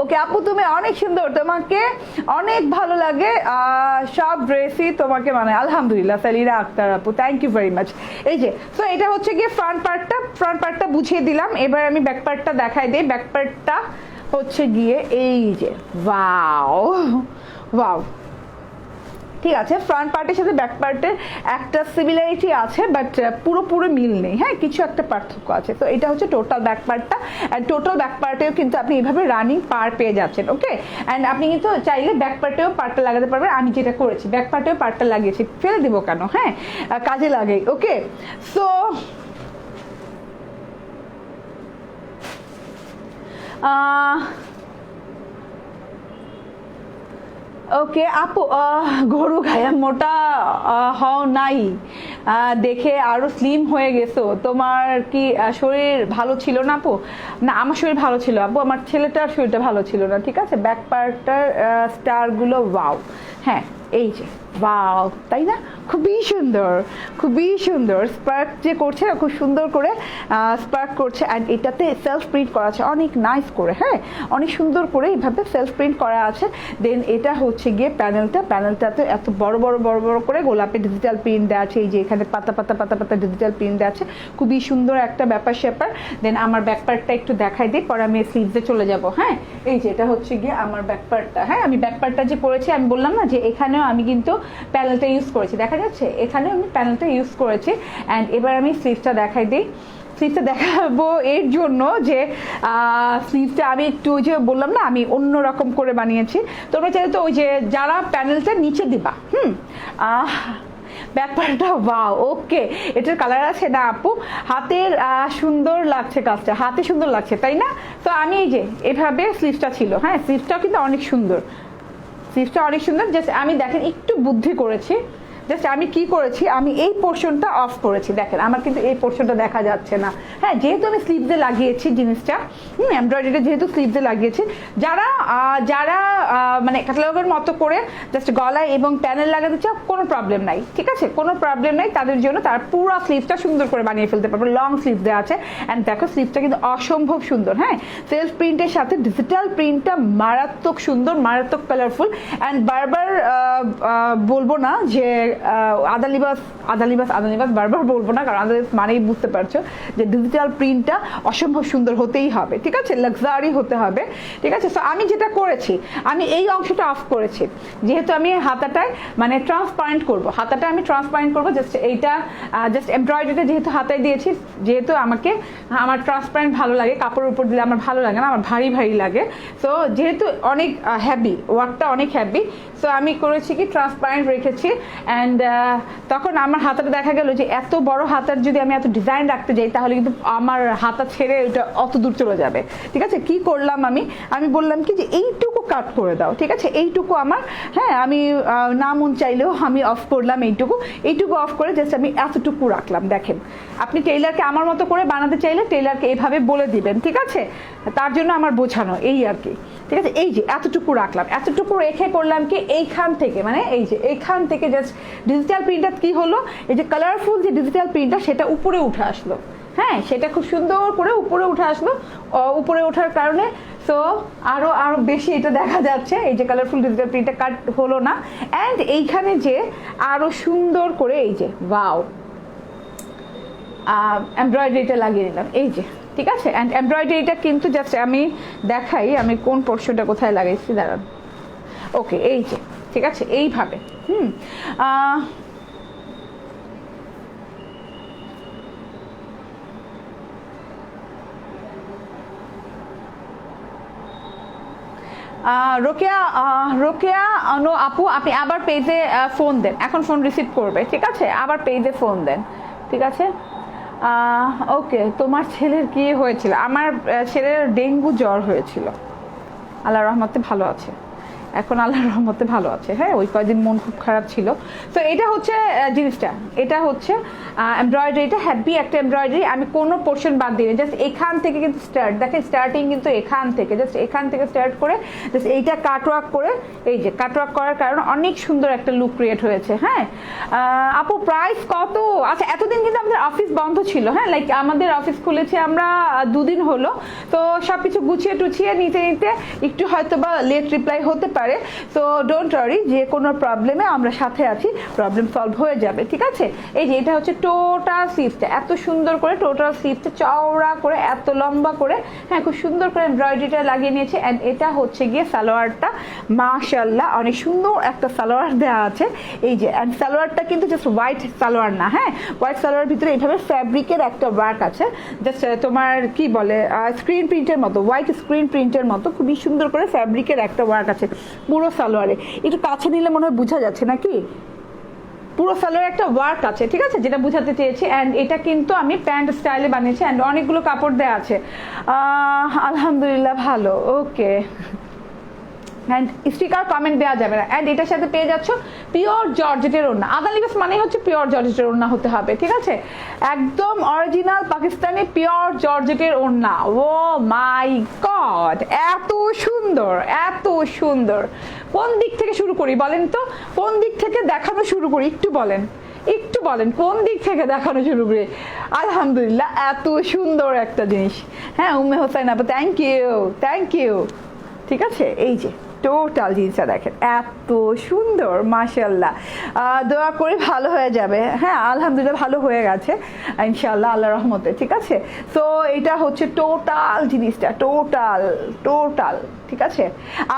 ওকে আপু, তুমি অনেক সুন্দর, তোমাকে অনেক ভালো লাগে সব ড্রেসই তোমাকে, মানে আলহামদুলিল্লাহ। সালিরা আক্তার আপু, থ্যাংক ইউ ভেরি মাচ। এই যে, তো এটা হচ্ছে গিয়ে ফ্রন্ট পার্টটা বুঝিয়ে দিলাম। এবার আমি ব্যাক পার্টটা দেখাই দিই। ব্যাক পার্টটা হচ্ছে গিয়ে এই যে, ওয়াও ওয়াও, ঠিক আছে? ফ্রন্ট পার্টের সাথে ব্যাক পার্টের একটা সিমিলারিটি আছে, বাট পুরোপুরি মিল নেই। হ্যাঁ, কিছু একটা পার্থক্য আছে। তো এটা হচ্ছে টোটাল ব্যাক পার্টটা, অ্যান্ড টোটাল ব্যাক পার্টেও কিন্তু আপনি এইভাবে রানিং পার পেয়ে যাচ্ছেন। ওকে, অ্যান্ড আপনি কিন্তু চাইলে ব্যাক পার্টেও পার্টটা লাগাতে পারবেন। আমি যেটা করেছি, ব্যাক পার্টেও পার্টটা লাগিয়েছি, ফেলে দেবো কেন? হ্যাঁ, কাজে লাগে। ওকে, সো ওকে আপু, গরু খায়া মোটা হও নাই, দেখে আরো স্লিম হয়ে গেছো। তোমার কি শরীর ভালো ছিল না আপু? না, আমার শরীর ভালো ছিল আপু, আমার ছেলেটার শরীরটা ভালো ছিল না, ঠিক আছে? ব্যাক পার্টটার স্টারগুলো ওয়াও। হ্যাঁ, এই যে ওয়াও, তাই না? খুবই সুন্দর, খুবই সুন্দর স্পার্ক যে করছে খুব সুন্দর করে স্পার্ক করছে। অ্যান্ড এটাতে সেলফ প্রিন্ট করা আছে অনেক নাইস করে, হ্যাঁ অনেক সুন্দর করে এইভাবে সেলফ প্রিন্ট করা আছে। দেন এটা হচ্ছে গিয়ে প্যানেলটাতে এত বড় বড় বড় বড় করে গোলাপের ডিজিটাল প্রিন্ট দেওয়া আছে। এই যে এখানে পাতা পাতা পাতা পাতা ডিজিটাল প্রিন্ট দেওয়া আছে, খুবই সুন্দর একটা ব্যাপার স্যাপার। দেন আমার ব্যাকপার্টটা একটু দেখাই দিই, পরে আমি স্লিভসে চলে যাব। হ্যাঁ এই যে এটা হচ্ছে গিয়ে আমার ব্যাকপার্টটা। হ্যাঁ আমি ব্যাকপার্টটা যে পরেছি, আমি বললাম না যে এখানেও আমি কিন্তু প্যানেলটা ইউজ করেছি, দেখা যাচ্ছে এখানেও আমি প্যানেলটা ইউজ করেছি। অ্যান্ড এবার আমি স্লিভসটা দেখাই দিই। স্লিভসটা দেখাবো এর জন্য যে স্লিভসটা আমি একটু ওই যে বললাম না আমি অন্য রকম করে বানিয়েছি। তোমরা চাইলে তো ওই যে যারা প্যানেলটা নিচে দিবা ব্যাপারটা ওয়াও, ওকে এটার কালার আছে না আপু? হাতের সুন্দর লাগছে, কাজটা হাতে সুন্দর লাগছে তাই না? তো আমি এই যে এভাবে স্লিভসটা ছিল, হ্যাঁ স্লিভসটাও কিন্তু অনেক সুন্দর, স্লিভসটা অনেক সুন্দর। জাস্ট আমি দেখেন একটু বুদ্ধি করেছি, জাস্ট আমি কি করেছি, আমি এই পোর্শনটা অফ করেছি। দেখেন আমার কিন্তু এই পোর্শনটা দেখা যাচ্ছে না। হ্যাঁ যেহেতু আমি স্লিভসে লাগিয়েছি জিনিসটা, এমব্রয়ডারিটা যেহেতু স্লিভসে লাগিয়েছি, যারা যারা মানে ক্যাটালগের মতো করে জাস্ট গলায় এবং প্যানেল লাগাতে চাও কোনো প্রবলেম নাই, ঠিক আছে কোনো প্রবলেম নাই তাদের জন্য। তার পুরো স্লিভসটা সুন্দর করে বানিয়ে ফেলতে পারবে, লং স্লিভ দেওয়া আছে। অ্যান্ড দেখো স্লিভসটা কিন্তু অসম্ভব সুন্দর, হ্যাঁ সেলফ প্রিন্টের সাথে ডিজিটাল প্রিন্টটা মারাত্মক সুন্দর, মারাত্মক কালারফুল। অ্যান্ড বারবার বলবো না যে আদা লিবাস বারবার বলবো না, কারণ আদা লিবাস মানেই বুঝতে পারছো যে ডিজিটাল প্রিন্টটা অসম্ভব সুন্দর হতেই হবে, ঠিক আছে লাক্সারি হতে হবে, ঠিক আছে। সো আমি যেটা করেছি, আমি এই অংশটা অফ করেছি, যেহেতু আমি হাতাটায় মানে ট্রান্সপারেন্ট করব, হাতাটা আমি ট্রান্সপারেন্ট করবো। জাস্ট এইটা জাস্ট এমব্রয়ডারিটা যেহেতু হাতায় দিয়েছি, যেহেতু আমার ট্রান্সপারেন্ট ভালো লাগে, কাপড়ের উপর দিলে আমার ভালো লাগে না, আমার ভারী ভারী লাগে। সো যেহেতু অনেক হ্যাভি ওয়ার্কটা, অনেক হ্যাভি, সো আমি করেছি কি ট্রান্সপারেন্ট রেখেছি। অ্যান্ড তখন আমার হাতাটা দেখা গেল যে এত বড় হাতার যদি আমি এত ডিজাইন রাখতে যাই তাহলে কিন্তু আমার হাতা ছেড়ে ওইটা অত দূর চলে যাবে, ঠিক আছে। কি করলাম আমি বললাম কি যে এইটুকু কাট করে দাও, ঠিক আছে এইটুকু আমার, হ্যাঁ আমি না মন চাইলেও আমি অফ করলাম এইটুকু অফ করে জাস্ট আমি এতটুকু রাখলাম। দেখেন আপনি টেইলারকে আমার মতো করে বানাতে চাইলে টেইলারকে এইভাবে বলে দিবেন, ঠিক আছে, তার জন্য আমার বোঝানো এই আর কি, ঠিক আছে। এই যে এতটুকু রাখলাম, এতটুকু রেখে করলাম কি এইখান থেকে মানে এই যে এইখান থেকে জাস্ট ডিজিটাল প্রিন্টটা কি হলো, এই যে কালারফুল যে ডিজিটাল প্রিন্টটা সেটা উপরে উঠে আসলো, হ্যাঁ সেটা খুব সুন্দর করে উপরে উঠে আসলো। উপরে ওঠার কারণে সো আরো বেশি এটা দেখা যাচ্ছে, এই যে কালারফুল ডিজিটাল প্রিন্টটা কাট হলো না। অ্যান্ড এইখানে যে আরো সুন্দর করে এই যে ওয়াও এমব্রয়ডারিটা লাগিয়ে নিলাম, এই যে ঠিক আছে। অ্যান্ড এমব্রয়ডারিটা কিন্তু জাস্ট আমি দেখাই আমি কোন পোর্শনটা কোথায় লাগাইছি, দাঁড়ান, ওকে এই যে ঠিক আছে এইভাবে রোকেয়া অনু আপু আপনি আবার পেজে ফোন দেন, এখন ফোন রিসিভ করবে, ঠিক আছে আবার পেজে ফোন দেন, ঠিক আছে। ওকে তোমার ছেলের কি হয়েছিল? আমার ছেলের ডেঙ্গু জ্বর হয়েছিল, আল্লাহর রহমতে ভালো আছে এখন, আল্লাহর রহমতে ভালো আছে। হ্যাঁ ওই কয়েকদিন মন খুব খারাপ ছিল। তো এটা হচ্ছে জিনিসটা, এটা হচ্ছে এমব্রয়ডারিটা হ্যাপি একটা এমব্রয়ডারি, আমি কোনো পোর্শন বাদ দিই, জাস্ট এখান থেকে কিন্তু স্টার্ট, দেখেন স্টার্টিং কিন্তু এখান থেকে, জাস্ট এখান থেকে স্টার্ট করে জাস্ট এইটা কাটওয়ার্ক করে, এই যে কাটওয়ার্ক করার কারণে অনেক সুন্দর একটা লুক ক্রিয়েট হয়েছে। হ্যাঁ আপু প্রাইস কত? আচ্ছা এতদিন কিন্তু আমাদের অফিস বন্ধ ছিল, হ্যাঁ লাইক আমাদের অফিস খুলেছে আমরা 2 দিন হলো, তো সব কিছু গুছিয়ে টুছিয়ে নিতে একটু হয়তো বা লেট রিপ্লাই হতে পারে। তো ডোন্ট ওয়ারি, যে কোনো প্রবলেমে আমরা সাথে আছি, প্রবলেম সলভ হয়ে যাবে, ঠিক আছে। এই যে এটা হচ্ছে টোটাল স্লিভসটা, এত সুন্দর করে টোটাল স্লিভসটা চওড়া করে এত লম্বা করে, হ্যাঁ খুব সুন্দর করে এমব্রয়ডারিটা লাগিয়ে নিয়েছে। অ্যান্ড এটা হচ্ছে গিয়ে সালোয়ারটা, মাশাআল্লাহ অনেক সুন্দর একটা সালোয়ার দেওয়া আছে, এই যে। অ্যান্ড সালোয়ারটা কিন্তু জাস্ট হোয়াইট সালোয়ার না, হ্যাঁ হোয়াইট সালোয়ার ভিতরে এইভাবে ফ্যাব্রিকের একটা ওয়ার্ক আছে, জাস্ট তোমার কি বলে স্ক্রিন প্রিন্টের মতো, হোয়াইট স্ক্রিন প্রিন্টের মতো খুবই সুন্দর করে ফ্যাব্রিকের একটা ওয়ার্ক আছে পুরো সালোয়ারে। একটু কাছে নিলে মনে হয় বোঝা যাচ্ছে নাকি, পুরো সালোয়ার একটা ওয়ার্ক আছে, ঠিক আছে যেটা বোঝাতে চেয়েছি। অ্যান্ড এটা কিন্তু আমি প্যান্ট স্টাইলে বানিয়েছি, অ্যান্ড অনেকগুলো কাপড় দেওয়া আছে, আলহামদুলিল্লাহ ভালো, ওকে অ্যান্ড স্টিকার কমেন্ট দেওয়া যাবে না। অ্যান্ড এটার সাথে পেয়ে যাচ্ছ পিওর জর্জেটের ওড়না। আদান লিবাস মানে হচ্ছে পিওর জর্জেটের ওড়না হতে হবে, ঠিক আছে? একদম অরিজিনাল পাকিস্তানি পিওর জর্জেটের ওড়না। ও মাই গড, এত সুন্দর, এত সুন্দর। কোন দিক থেকে শুরু করি বলেন তো? কোন দিক থেকে দেখানো শুরু করি একটু বলেন, একটু বলেন কোন দিক থেকে দেখানো শুরু করি? আলহামদুলিল্লাহ, এত সুন্দর একটা জিনিস। হ্যাঁ, উম্মে হোসাইন আপু, থ্যাংক ইউ, থ্যাংক ইউ। ঠিক আছে, এই যে টোটাল জিনিসটা দেখেন, এত সুন্দর, মাশাআল্লাহ। দোয়া করে ভালো হয়ে যাবে। হ্যাঁ, আলহামদুলিল্লাহ ভালো হয়ে গেছে ইনশাআল্লাহ, আল্লাহর রহমতে। ঠিক আছে, তো এটা হচ্ছে টোটাল জিনিসটা, টোটাল টোটাল। ঠিক আছে,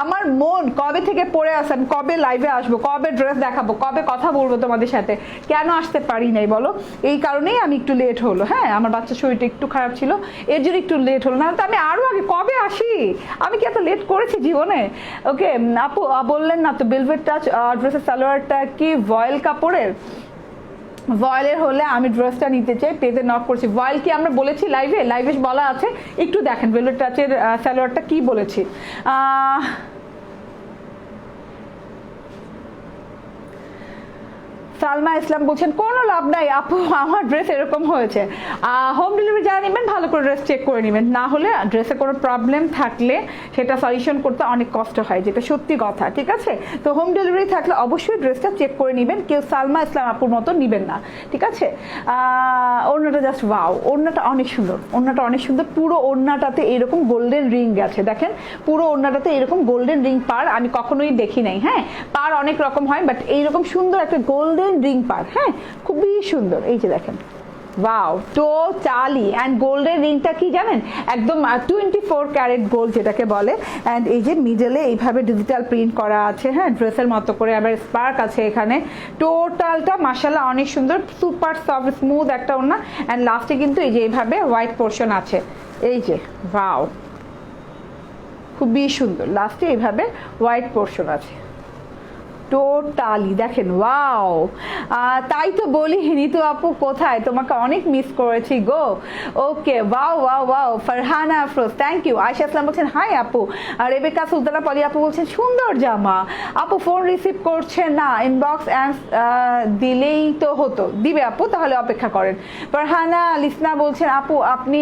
আমার মন কবে থেকে পড়ে আসেন, কবে লাইভে আসবো, কবে ড্রেস দেখাবো, কবে কথা বলবো তোমাদের সাথে, কেন আসতে পারি নাই বলো? এই কারণেই আমি একটু লেট হলো। হ্যাঁ, আমার বাচ্চার শরীরটা একটু খারাপ ছিল, এর জন্য একটু লেট হলো, না তো আমি আরো আগে কবে আসি। আমি কি এত লেট করেছি জীবনে? ওকে আপু বললেন না তো বেলভেট টাচ ড্রেসের সালোয়ারটা কি ভয়েল কাপড়ের? ভয়েলের হলে আমি ড্রেসটা নিতে চাই, পেজে নক করছি। ভয়েল কি আমরা বলেছি লাইভে? লাইভে বলা আছে, একটু দেখেন ভেলভেট টাচের সালোয়ারটা কি বলেছি। সালমা ইসলাম বলছেন কোনো লাভ নাই আপু, আমার ড্রেস এরকম হয়েছে। হোম ডেলিভারি যারা নেবেন ভালো করে ড্রেস চেক করে নেবেন, না হলে ড্রেসে কোনো প্রবলেম থাকলে সেটা সলিউশন করতে অনেক কষ্ট হয়, যেটা সত্যি কথা। ঠিক আছে, তো হোম ডেলিভারি থাকলে অবশ্যই ড্রেসটা চেক করে নেবেন, কেউ সালমা ইসলাম আপুর মতো নেবেন না। ঠিক আছে, ওড়নাটা জাস্ট ওয়াও, ওড়নাটা অনেক সুন্দর, ওড়নাটা অনেক সুন্দর। পুরো ওড়নাটাতে এরকম গোল্ডেন রিং আছে, দেখেন পুরো ওড়নাটাতে এরকম গোল্ডেন রিং পার আমি কখনোই দেখি নাই। হ্যাঁ, পার অনেক রকম হয়, বাট এইরকম সুন্দর একটা গোল্ডেন রিং পার, হ্যাঁ খুবই সুন্দর। এই যে দেখেন, ওয়াও, টোটালি। অ্যান্ড গোল্ডের রিংটা কি জানেন, একদম 24 ক্যারেট গোল্ড যেটাকে বলে। অ্যান্ড এই যে মিডলে এইভাবে ডিজিটাল প্রিন্ট করা আছে, হ্যাঁ ড্রেসের মতো করে, আবার স্পার্ক আছে এখানে। টোটালটা মাশাআল্লাহ অনেক সুন্দর, সুপার সফট স্মুথ একটা ওড়না। অ্যান্ড লাস্টে কিন্তু এই যে এইভাবে হোয়াইট পোর্শন আছে, এই যে ওয়াও, খুবই সুন্দর। লাস্টে এইভাবে হোয়াইট পোর্শন আছে, টোটালি দেখেন, ওয়াও। তাই তো বলি হিনিতু আপু কোথায়, তোমাকে অনেক মিস করেছি গো। Okay, wow wow wow. Farhana Afroz, thank you. Ayesha Islam বলছেন হাই আপু। আর রেবেকা সুলতানা পলি আপু বলছেন সুন্দর জামা আপু, ফোন রিসিভ করছেন না, ইনবক্স দিলেই তো হতো। দিবে আপু, তাহলে অপেক্ষা করেন। ফারহানা লিসনা বলছেন আপু আপনি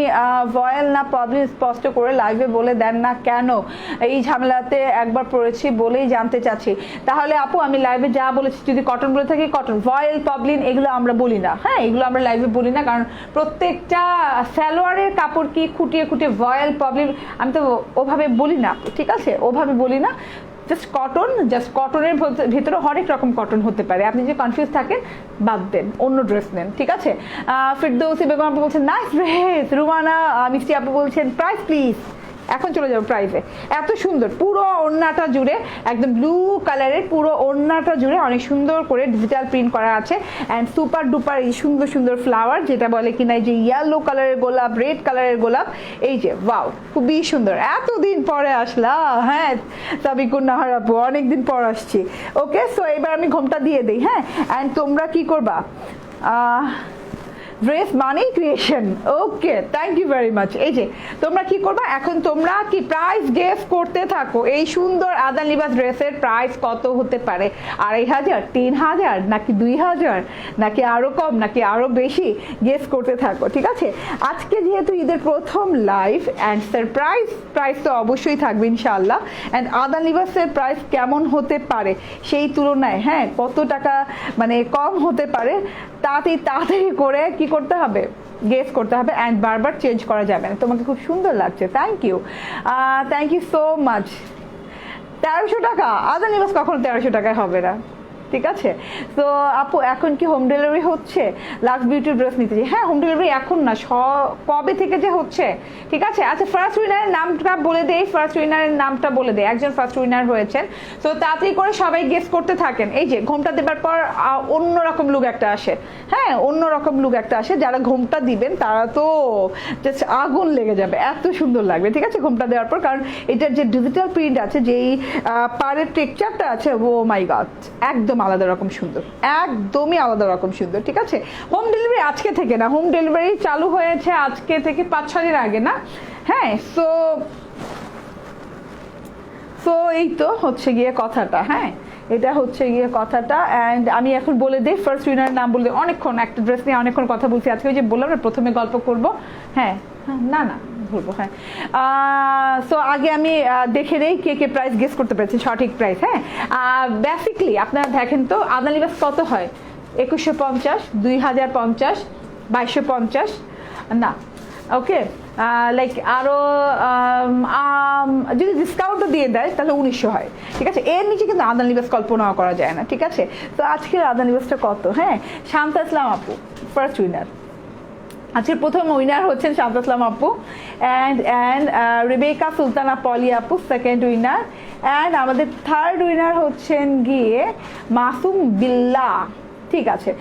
ভয়েল না প্রবলেম স্পষ্ট করে লাইভে বলে দেন না কেন? এই ঝামেলাতে একবার পড়েছি বলেই জানতে চাচ্ছি। তাহলে আপু আমি লাইভে যা বলেছি, যদি কটন বলে থাকি কটন, ভয়েল পবলিন এগুলো আমরা বলি না। হ্যাঁ, এগুলো আমরা লাইভে বলি না, কারণ প্রত্যেকটা সালোয়ারের কাপড় কি খুঁটিয়ে খুঁটিয়ে ভয়েল পবলিন আমি তো ওভাবে বলি না। ঠিক আছে, ওভাবে বলি না, জাস্ট কটন। জাস্ট কটনের ভিতরে হরেক রকম কটন হতে পারে, আপনি যদি কনফিউজ থাকেন বাদ দেন, অন্য ড্রেস নেন। ঠিক আছে, ফিরদৌসি বেগম আপু বলছেন নাইস ড্রেস। রুমানা মিষ্টি আপু বলছেন প্রাইস প্লিজ। এখন চলে যাবো প্রাইসে। এত সুন্দর পুরো ওড়নাটা জুড়ে, একদম ব্লু কালারের পুরো ওড়নাটা জুড়ে অনেক সুন্দর করে ডিজিটাল প্রিন্ট করা আছে। অ্যান্ড সুপার ডুপার এই সুন্দর সুন্দর ফ্লাওয়ার, যেটা বলে কিনা যে ইয়েলো কালারের গোলাপ, রেড কালারের গোলাপ। এই যে ওয়াও, খুবই সুন্দর। এতদিন পরে আসলা, হ্যাঁ সাবিকুন নাহার আপু, অনেকদিন পর আসছি। ওকে, সো এবার আমি ঘোমটা দিয়ে দিই। হ্যাঁ, অ্যান্ড তোমরা কি করবা, ড্রেস মানেই creation. Okay, thank you very much. এই যে তোমরা কি করবা এখন, তোমরা কি প্রাইস গেস করতে থাকো। এই সুন্দর আদান লিবাস ড্রেসের প্রাইস কত হতে পারে? 2500, 3000, নাকি 2000, নাকি আরো কম, নাকি আরো বেশি? গেস করতে থাকো। ঠিক আছে, আজকে যেহেতু ঈদের প্রথম লাইভ, অ্যান্ড সারপ্রাইজ প্রাইস তো অবশ্যই থাকবে ইনশাআল্লাহ। অ্যান্ড আদান লিবাসের প্রাইস কেমন হতে পারে সেই তুলনায়, হ্যাঁ কত টাকা মানে কম হতে পারে, তাড়াতাড়ি করে কি করতে হবে, গেস করতে হবে। অ্যান্ড বারবার চেঞ্জ করা যাবে না। তোমাকে খুব সুন্দর লাগছে, thank you, thank you so much. 1300 টাকা? আদান লিবাস কখনো 1300 টাকায় হবে না। ঠিক আছে, তো আপু এখন কি হোম ডেলিভারি হচ্ছে? লাক্স বিউটি ড্রেস নিতে চাই। হ্যাঁ, হোম ডেলিভারি এখন না, কবে থেকে যে হচ্ছে। ঠিক আছে, আচ্ছা ফার্স্ট উইনারের নামটা বলে দেই, ফার্স্ট উইনারের নামটা বলে দেয়। একজন ফার্স্ট উইনার হয়েছেন, তো তাড়াতাড়ি করে সবাই গেস করতে থাকেন। এই যে ঘোমটা দেবার পর অন্যরকম লুক একটা আসে। হ্যাঁ, অন্যরকম লুক একটা আসে। যারা ঘোমটা দিবেন তারা তো জাস্ট আগুন লেগে যাবে, এত সুন্দর লাগবে। ঠিক আছে, ঘোমটা দেওয়ার পর, কারণ এটার যে ডিজিটাল প্রিন্ট আছে, যেই পাড়ের টেক্সচারটা আছে, ও মাই গড, একদম আলাদা রকম সুন্দর, একদমই আলাদা রকম সুন্দর। ঠিক আছে, হোম ডেলিভারি আজকে থেকে না, হোম ডেলিভারি চালু হয়েছে আজকে থেকে 5-6 দিন আগে না। হ্যাঁ, সো এই তো হচ্ছে গিয়ে কথাটা, হ্যাঁ এটা হচ্ছে গিয়ে কথাটা। অ্যান্ড আমি এখন বলে দিই ফার্স্ট উইনারের নাম বলে দিই। অনেকক্ষণ একটা ড্রেস নিয়ে অনেকক্ষণ কথা বলছি আজকে, ওই যে বললাম না প্রথমে গল্প করব, হ্যাঁ না না বলবো, হ্যাঁ। সো আগে আমি দেখে নেই কে কে প্রাইস গেস করতে পেরেছি, সঠিক প্রাইস। হ্যাঁ বেসিকলি আপনারা দেখেন তো আদান লিবাস কত হয়, 2150, 2050, 2250, না ওকে লাইক আরও যদি ডিসকাউন্টও দিয়ে দেয় তাহলে 1900 হয়, ঠিক আছে। এর নিচে কিন্তু আদান লিবাস কল্পনাও করা যায় না, ঠিক আছে। তো আজকের আদান লিবাসটা কত, হ্যাঁ শান্তা ইসলাম আপু ফার্স্ট উইনার, আজকের প্রথম উইনার হচ্ছেন শান্তা ইসলাম আপু, অ্যান্ড রেবেকা সুলতানা পলি আপু সেকেন্ড উইনার, অ্যান্ড আমাদের থার্ড উইনার হচ্ছেন গিয়ে মাসুম বিল্লাহ, ঠিক আছে।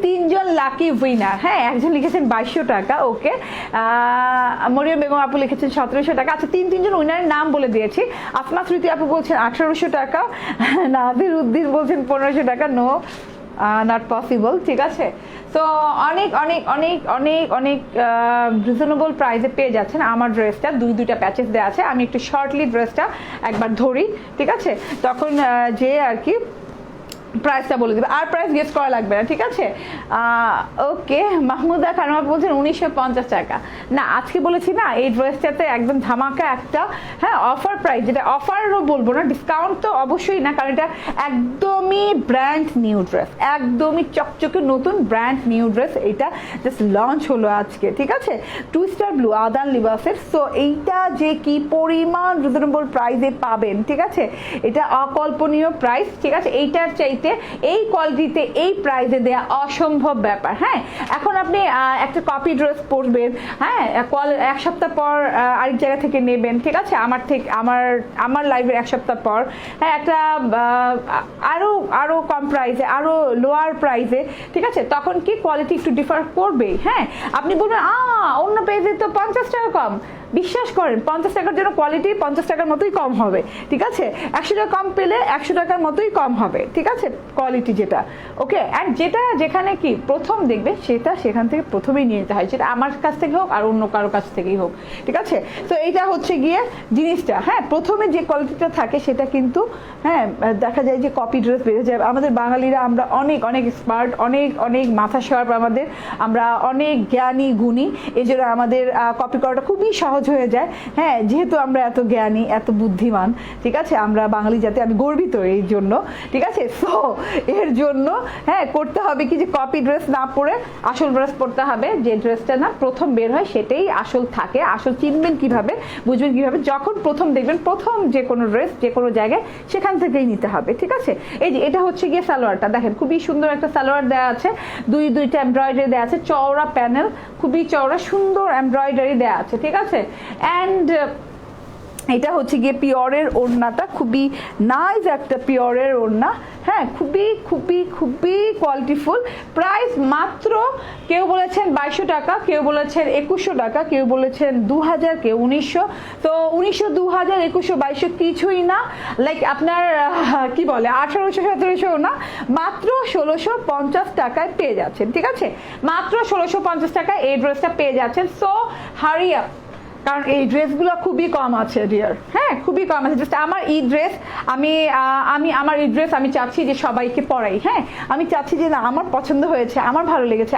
তিনজন লাকি উইনার, হ্যাঁ একজন লিখেছেন 2200 টাকা, ওকে। মরিয়ম বেগম আপু লিখেছেন 1700 টাকা। আচ্ছা তিনজন উইনারের নাম বলে দিয়েছি। আসমা স্মৃতি আপু বলছেন 1800 টাকা, নাদির উদ্দিন বলছেন 1500 টাকা, নো নট পসিবল, ঠিক আছে। তো অনেক অনেক অনেক অনেক অনেক রিজনেবল প্রাইসে পেয়ে যাচ্ছেন আমার ড্রেসটা। দুইটা প্যাচেস দেওয়া আছে, আমি একটু শর্টলি ড্রেসটা একবার ধরি, ঠিক আছে, তখন যে আর কি প্রাইসটা বলে দেবে, আর প্রাইস গেস করা লাগবে না, ঠিক আছে। ওকে মাহমুদা খানমা বলছেন 1950 টাকা। না আজকে বলেছি না এই ড্রেসটাতে একদম ধামাকা একটা, হ্যাঁ অফার প্রাইস, যেটা অফারও বলবো না, ডিসকাউন্ট তো অবশ্যই না, কারণ এটা একদমই ব্র্যান্ড নিউ ড্রেস, একদমই চকচকে নতুন ব্র্যান্ড নিউ ড্রেস, এটা জাস্ট লঞ্চ হলো আজকে, ঠিক আছে। Twister blue Adan লিবাসের। সো এইটা যে কি পরিমাণ রিজনেবল প্রাইসে পাবেন, ঠিক আছে, এটা অকল্পনীয় প্রাইস, ঠিক আছে। এইটার চাইতে এই কোয়ালিটিতে এই প্রাইসে দেয়া অসম্ভব ব্যাপার। হ্যাঁ এখন আপনি একটা কপি ড্রেস পরবেন, হ্যাঁ এক সপ্তাহ পর আরেক জায়গা থেকে নেবেন, ঠিক আছে, আমার লাইভের এক সপ্তাহ পর, হ্যাঁ একটা আরো কম প্রাইসে, আরো লোয়ার প্রাইসে, ঠিক আছে, তখন কি কোয়ালিটি একটু ডিফার করবে। হ্যাঁ আপনি বলবেন অন্য পেজে তো 50 টাকা কম, বিশ্বাস করেন 50 টাকার জন্য কোয়ালিটি 50 টাকার মতোই কম হবে, ঠিক আছে। 100 টাকা কম পেলে 100 টাকার মতোই কম হবে, ঠিক আছে, কোয়ালিটি যেটা, ওকে। অ্যান্ড যেটা যেখানে কি প্রথম দেখবে সেটা সেখান থেকে প্রথমেই নিয়ে নিতে হয়, সেটা আমার কাছ থেকে হোক আর অন্য কারো কাছ থেকেই হোক, ঠিক আছে। তো এইটা হচ্ছে গিয়ে জিনিসটা, হ্যাঁ প্রথমে যে কোয়ালিটিটা থাকে সেটা কিন্তু, হ্যাঁ দেখা যায় যে কপি ড্রেস বেড়ে যায়। আমাদের বাঙালিরা আমরা অনেক অনেক এক্সপার্ট, অনেক অনেক মাথা শার্প, আমরা অনেক জ্ঞানী গুণী, এই জন্য আমাদের কপি করাটা খুবই সহজ হয়ে যায়। হ্যাঁ যেহেতু আমরা এত জ্ঞানী এত বুদ্ধিমান, ঠিক আছে, আমরা বাঙালি জাতি, আমি গর্বিত এই জন্য, ঠিক আছে। সো এর জন্য হ্যাঁ করতে হবে কি যে কপি ড্রেস না পরে আসল ড্রেস পরতে হবে, যে ড্রেসটা না প্রথম বের হয় সেটাই আসল থাকে। আসল চিনবেন কিভাবে, বুঝবেন কিভাবে, যখন প্রথম দেখবেন প্রথম যে কোনো ড্রেস যে কোনো জায়গায় সেখান থেকেই নিতে হবে, ঠিক আছে। এই যে এটা হচ্ছে গিয়ে সালোয়ারটা দেখেন, খুবই সুন্দর একটা সালোয়ার দেওয়া আছে, দুইটা এমব্রয়ডারি দেওয়া আছে, চওড়া প্যানেল, খুবই চওড়া সুন্দর এমব্রয়ডারি দেওয়া আছে, ঠিক আছে। অ্যান্ড এটা হচ্ছে গিয়ে পিওরের ওড়নাটা, খুবই নাইস একটা পিওরের ওড়না, হ্যাঁ খুবই খুবই খুবই কোয়ালিটিফুল। প্রাইস মাত্র কেউ বলেছেন 2200 টাকা, কেউ বলেছেন 2100 টাকা, কেউ বলেছেন 2000, কেউ 1900। তো 1900, 2000, 2100, 2200 কিছুই না, লাইক আপনার কি বলে 1800, 1700 না, মাত্র 1650 টাকায় পেয়ে যাচ্ছেন, ঠিক আছে, মাত্র 1650 টাকায় এই ড্রেসটা পেয়ে যাচ্ছেন। সো হারি আপ, কারণ এই ড্রেসগুলো খুবই কম আছে ডিয়ার, হ্যাঁ খুবই কম আছে। জাস্ট আমার এই ড্রেস আমার এই ড্রেস আমি চাচ্ছি যে সবাইকে পরাই, হ্যাঁ আমি চাচ্ছি যে না আমার পছন্দ হয়েছে, আমার ভালো লেগেছে,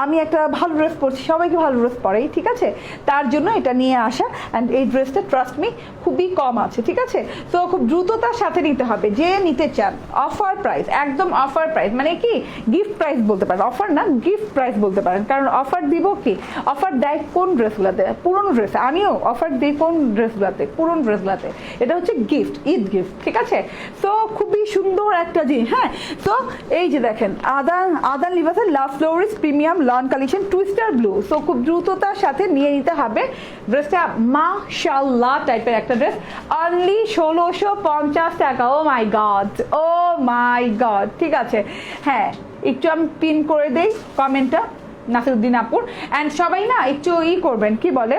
আমি একটা ভালো ড্রেস পরছি, সবাইকে ভালো ড্রেস পরাই, ঠিক আছে, তার জন্য এটা নিয়ে আসা। অ্যান্ড এই ড্রেসটা ট্রাস্ট মি খুবই কম আছে, ঠিক আছে। তো খুব দ্রুততার সাথে নিতে হবে, যে নিতে চান অফার প্রাইস, একদম অফার প্রাইস, মানে কি গিফট প্রাইস বলতে পারেন, অফার না গিফট প্রাইস বলতে পারেন, কারণ অফার দিব কি, অফার দেয় কোন ড্রেসগুলোতে, পুরনো ড্রেস, আমিও অফার দিই কোন ড্রেসগুলোতে, পুরনো ড্রেসগুলোতে, এটা হচ্ছে গিফট, ঈদ গিফট, ঠিক আছে। তো খুবই সুন্দর একটা জিনিস, হ্যাঁ। তো এই যে দেখেন আদান লিবাসের love florist premium lawn collection twister blue. So খুব দ্রুততার সাথে নিয়ে নিতে হবে ড্রেসটা, মাশাআল্লাহ টাইপের একটা ড্রেস, অনলি 1650 টাকা। ও মাই গড, ও মাই গড, ঠিক আছে। হ্যাঁ একটু আমি পিন করে দেই কমেন্টটা নাসিরউদ্দিন আপুর। অ্যান্ড সবাই না একটু করবেন, কি বলে,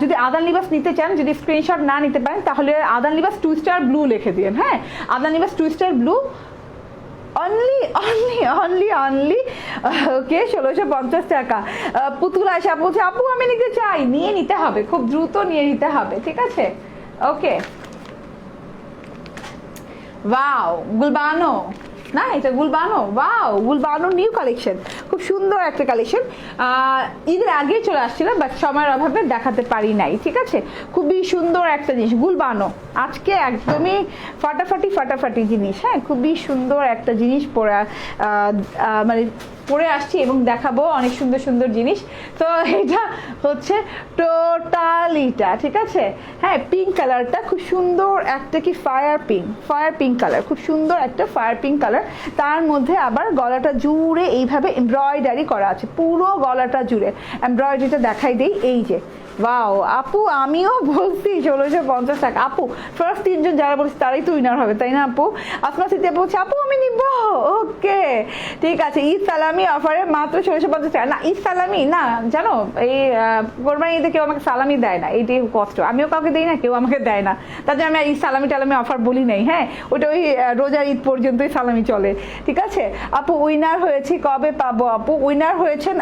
যদি আদান লিবাস নিতে চান, যদি স্ক্রিনশট না নিতে পারেন তাহলে আদান লিবাস টুইস্টার ব্লু লিখে দিন, হ্যাঁ আদান লিবাস টুইস্টার ব্লু অনলি ওকে 1650 টাকা। পুতুল আশা বলছে আপু আমি নিতে চাই, নিয়ে নিতে হবে, খুব দ্রুত নিয়ে নিতে হবে, ঠিক আছে, ওকে। ওয়াও, গুলবানো না, এটা গুলবানো। ওয়াও, গুলবানো নিউ কালেকশন, খুব সুন্দর একটা কালেকশন। ঈদের আগে চলে আসছিল, বাট সময়ের অভাবে দেখাতে পারি নাই, ঠিক আছে। খুবই সুন্দর একটা জিনিস গুলবানো, আজকে একদমই ফাটাফাটি ফাটাফাটি জিনিস। হ্যাঁ, খুবই সুন্দর একটা জিনিস পরে মানে পরে আসছি এবং দেখাবো অনেক সুন্দর সুন্দর জিনিস। তো এটা হচ্ছে টোটালিটা, ঠিক আছে। হ্যাঁ, পিঙ্ক কালারটা খুব সুন্দর একটা, কি ফায়ার পিঙ্ক কালার, খুব সুন্দর একটা ফায়ার পিঙ্ক কালার। তার মধ্যে আবার গলাটা জুড়ে এইভাবে এমব্রয়ডারি করা আছে, পুরো গলাটা জুড়ে এমব্রয়ডারিটা দেখাই দেই। এই যে ওয়াও আপু, আমিও বলছি 1650 টাকা। আপু ফার্স্ট 3 জন যারা বলছি তারাই তো উইনার হবে, তাই না আপু? আসমা সিদ্দিয়া বলছে আপু আমি নিব। ওকে, ঠিক আছে। ঈদ সালামি অফারে মাত্র 1650 টাকা। না, ঈদ সালামি না, জানো এই কোরবানি ঈদে কেউ আমাকে সালামি দেয় না, এইটাই কষ্ট। আমিও কাউকে দিই না, কেউ আমাকে দেয় না, তাতে আমি ঈদ সালামি টালামি অফার বলি নাই। হ্যাঁ, ওটা ওই রোজার ঈদ পর্যন্তই সালামি চলে, ঠিক আছে। আপু উইনার হয়েছে, কবে পাবো আপু? উইনার হয়েছেন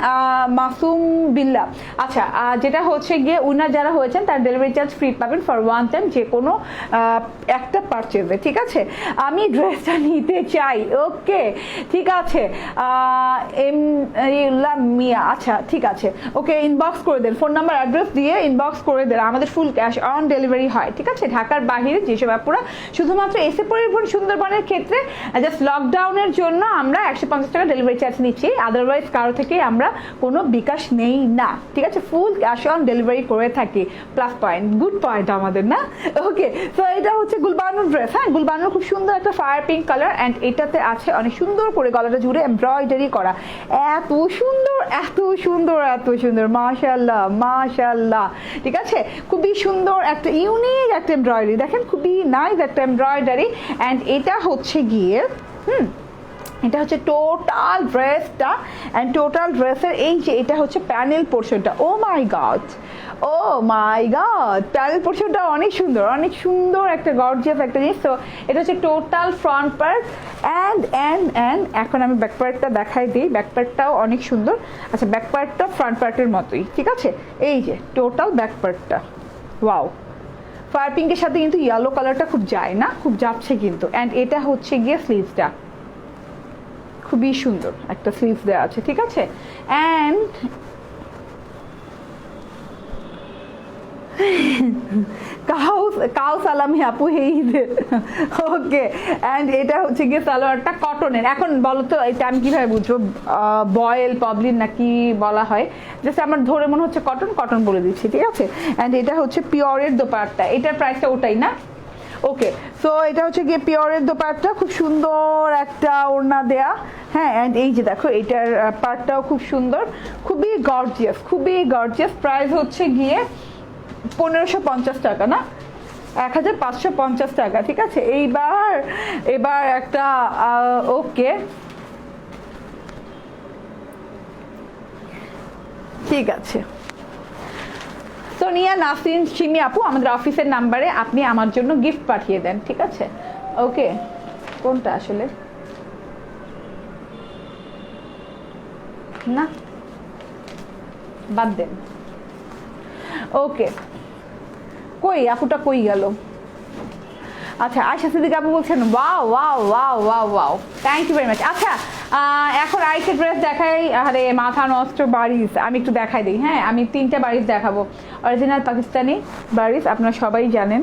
মাসুম বিল্লাহ। আচ্ছা, যেটা হচ্ছে গিয়ে উইনার যারা হয়েছেন তার ডেলিভারি চার্জ ফ্রি পাবেন ফর ওয়ান টাইম, যে কোনো একটা পারচেজে, ঠিক আছে। আমি ড্রেসটা নিতে চাই। ওকে, ঠিক আছে। মিয়া, আচ্ছা ঠিক আছে, ওকে, ইনবক্স করে দেন, ফোন নাম্বার অ্যাড্রেস দিয়ে ইনবক্স করে দেন। আমাদের ফুল ক্যাশ অন ডেলিভারি হয়, ঠিক আছে। ঢাকার বাহিরে যেসব আপুরা শুধুমাত্র এসে পরিবহন সুন্দরবনের ক্ষেত্রে জাস্ট লকডাউনের জন্য আমরা 150 টাকা ডেলিভারি চার্জ নিচ্ছি, আদারওয়াইজ কারো থেকে আমরা কোনো বিকাশ নেই না, ঠিক আছে। ফুল ক্যাশ অন ডেলিভারি করে থাকি। প্লাস পয়েন্ট, গুড পয়েন্ট আমাদের, না? ওকে, তো এটা হচ্ছে গুলবানুর ড্রেস। হ্যাঁ, গুলবানুর খুব সুন্দর একটা ফায়ার পিঙ্ক কালার, অ্যান্ড এটাতে আছে অনেক সুন্দর করে গলাটা জুড়ে এমব্রয়ডারি করা। এত সুন্দর, এত সুন্দর, এত সুন্দর, মাশাআল্লাহ মাশাআল্লাহ, ঠিক আছে। খুবই সুন্দর একটা ইউনিক একটা এমব্রয়ডারি, দেখেন খুবই নাইস একটা এমব্রয়ডারি। অ্যান্ড এটা হচ্ছে গিয়ে এটা হচ্ছে টোটাল ড্রেসটা, অ্যান্ড টোটাল ড্রেসের এই যে এটা হচ্ছে প্যানেল পোর্শনটা। ও মাই গড, ও মাই গড, প্যানেল পোর্শনটা অনেক সুন্দর, অনেক সুন্দর একটা গর্জিয়াস একটা জিনিস। তো এটা হচ্ছে টোটাল ফ্রন্ট পার্ট অ্যান্ড এখন আমি ব্যাক পার্টটা দেখাই দিই। ব্যাক পার্টটাও অনেক সুন্দর। আচ্ছা, ব্যাক পার্টটা ফ্রন্ট পার্টের মতোই, ঠিক আছে। এই যে টোটাল ব্যাক পার্টটা, ওয়াও, ফায়ার পিঙ্কের সাথে কিন্তু ইয়েলো কালারটা খুব যায় না, খুব যাচ্ছে কিন্তু। অ্যান্ড এটা হচ্ছে গিয়ে স্লিভসটা, খুবই সুন্দর একটা স্লিভস দেওয়া আছে, ঠিক আছে। অ্যান্ড কাউ সালামি আপু ঈদের। ওকে, অ্যান্ড এটা হচ্ছে গিয়ে সালোয়ারটা কটনের। এখন বলো তো এটা আমি কিভাবে বুঝবো বয়েল পবলিন নাকি বলা হয়, জাস্ট আমার ধরে মনে হচ্ছে কটন, কটন বলে দিচ্ছি, ঠিক আছে। অ্যান্ড এটা হচ্ছে পিওরের দোপাট্টা, এটার প্রাইসটা ওটাই না? ওকে, সো এটা হচ্ছে গিয়ে পিওরের দোপাট্টা, খুব সুন্দর একটা ওড়না দেয়া। হ্যাঁ, অ্যান্ড এই যে দেখো এটার পার্টটাও খুব সুন্দর, খুবই গর্জিয়াস, খুবই গর্জিয়াস। প্রাইস হচ্ছে গিয়ে 1550 টাকা, না 1550 টাকা, ঠিক আছে। এবার একটা ওকে, ঠিক আছে। সোনিয়া নাসরিন সিমি আপু, আমাদের অফিসের নাম্বারে আপনি আমার জন্য গিফট পাঠিয়ে দেন, ঠিক আছে। ওকে, কোনটা আসলে না, বাদ দেন। ওকে, কই আপুটা কই গেল? আচ্ছা, আয়শা সিদ্দিক আপু বলছেন wow wow wow wow wow, thank you very much. আচ্ছা, এখন আরেকটা ড্রেস দেখাই। আরে মাথা নষ্ট বারিস, আমি একটু দেখাই দিই। হ্যাঁ, আমি 3টে বারিস দেখাবো, অরিজিনাল পাকিস্তানি বারিস, আপনারা সবাই জানেন।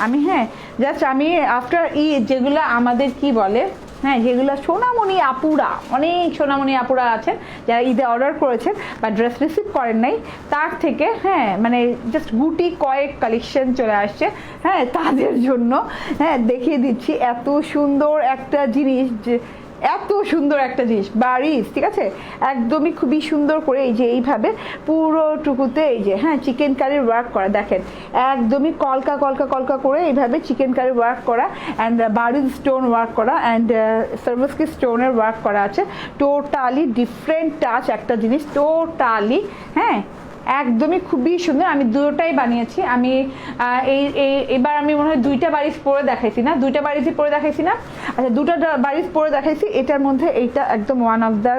আমি জাস্ট আমি আফটার ঈদ যেগুলো আমাদের কি বলে, যেগুলো সোনামণি আপুরা, অনেক সোনামণি আপুরা আছেন যারা ঈদে অর্ডার করেছেন বা ড্রেস রিসিভ করেন নাই, তার থেকে মানে জাস্ট গুটি কয়েক কালেকশন চলে আসছে। তাদের জন্য দেখিয়ে দিচ্ছি এত সুন্দর একটা জিনিস, যে এত সুন্দর একটা জিনিস বারিস, ঠিক আছে। একদমই খুবই সুন্দর করে এই যে এইভাবে পুরোটুকুতে এই যে চিকেন কারির ওয়ার্ক করা, দেখেন একদমই কলকা কলকা কলকা করে এইভাবে চিকেন কারি ওয়ার্ক করা, অ্যান্ড বারিস স্টোন ওয়ার্ক করা, অ্যান্ড সার্ভিসকি স্টোনের ওয়ার্ক করা আছে। টোটালি ডিফারেন্ট টাচ একটা জিনিস, টোটালি একদমই খুবই সুন্দর। আমি দুটোটাই বানিয়েছি। আমি এবার আমি মনে হয় 2টা বারিশ পরে দেখাইছি না, 2টা বারিশই পরে দেখাইছি না। আচ্ছা, 2টা বারিশ পরে দেখাইছি, এটার মধ্যে এইটা একদম ওয়ান অফ দ্য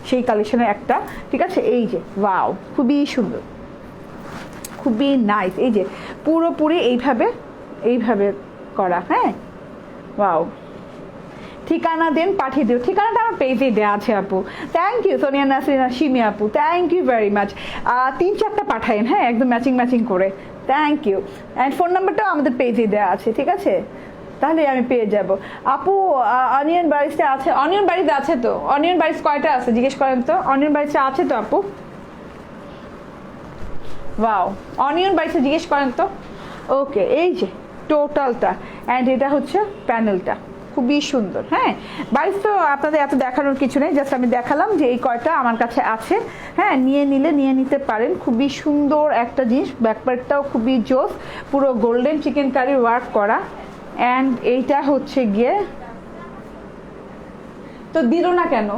সেই কালেকশনের একটা, ঠিক আছে। এই যে ওয়াও, খুবই সুন্দর, খুবই নাইস। এই যে পুরোপুরি এইভাবে করা, ওয়াও, ঠিকানা দেন, পাঠিয়ে দিও। ঠিকানাটা আমার পেজে দেওয়া আছে আপু। থ্যাংক ইউ সোনিয়া নাসরিন শিমি আপু, থ্যাংক ইউ ভেরি মাচ। 3-4টা পাঠাইন, হ্যাঁ, একদম ম্যাচিং ম্যাচিং করে। Thank you. অ্যান্ড ফোন নাম্বারটাও আমাদের পেজে দেওয়া আছে, ঠিক আছে? তাহলে আমি পেয়ে যাব। আপু অনিয়ন বারিসটা আছে? অনিয়ন বারিস আছে তো? অনিয়ন বারিস কয়টা আছে জিজ্ঞেস করেন তো। অনিয়ন বারিসটা আছে তো আপু? ওয়াও, অনিয়ন বারিসটা জিজ্ঞেস করেন তো। ওকে, এই যে টোটালটা, অ্যান্ড এটা হচ্ছে প্যানেলটা, খুবই সুন্দর। হ্যাঁ, বারিস তো আপনাদের এত দেখানোর কিছু নেই, জাস্ট আমি দেখালাম যে এই কয়টা আমার কাছে আছে। হ্যাঁ, নিয়ে নিতে পারেন। খুবই সুন্দর একটা জিনিস, ব্যাকপার্টটাও খুবই জোস, পুরো গোল্ডেন চিকেন কারি ওয়ার্ক করা। অ্যান্ড এইটা হচ্ছে গিয়ে, তো দিল না কেন?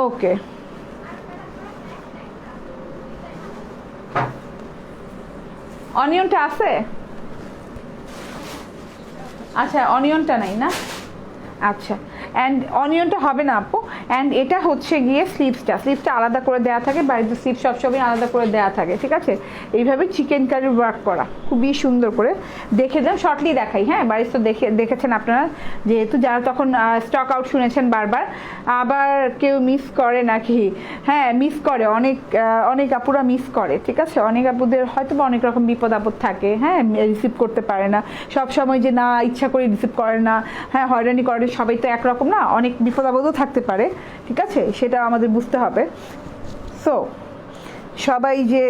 ওকে, অনিয়নটা আছে? আচ্ছা, অনিয়নটা নাই না? আচ্ছা, অ্যান্ড অনিয়নটা হবে না আপু। অ্যান্ড এটা হচ্ছে গিয়ে স্লিপসটা আলাদা করে দেওয়া থাকে, বাড়িতে স্লিপ সবসময় আলাদা করে দেওয়া থাকে, ঠিক আছে? এইভাবে চিকেন কারি ওয়ার্ক করা, খুবই সুন্দর করে। দেখে যান, শর্টলি দেখাই। হ্যাঁ, বাড়িতে তো দেখেছেন আপনারা, যেহেতু যারা তখন স্টক আউট শুনেছেন বারবার। আবার কেউ মিস করে নাকি? হ্যাঁ, মিস করে, অনেক আপুরা মিস করে, ঠিক আছে? অনেক আপুদের হয়তো বা অনেক রকম বিপদ আপদ থাকে, হ্যাঁ, রিসিভ করতে পারে না সব সময়, যে না ইচ্ছা করে রিসিভ করে না, হ্যাঁ, হয়রানি করে। সবাই তো একরকম না, অনেক বিপদ আপদও থাকতে পারে, ঠিক আছে? সেটা আমাদের বুঝতে হবে। সো সবাই যে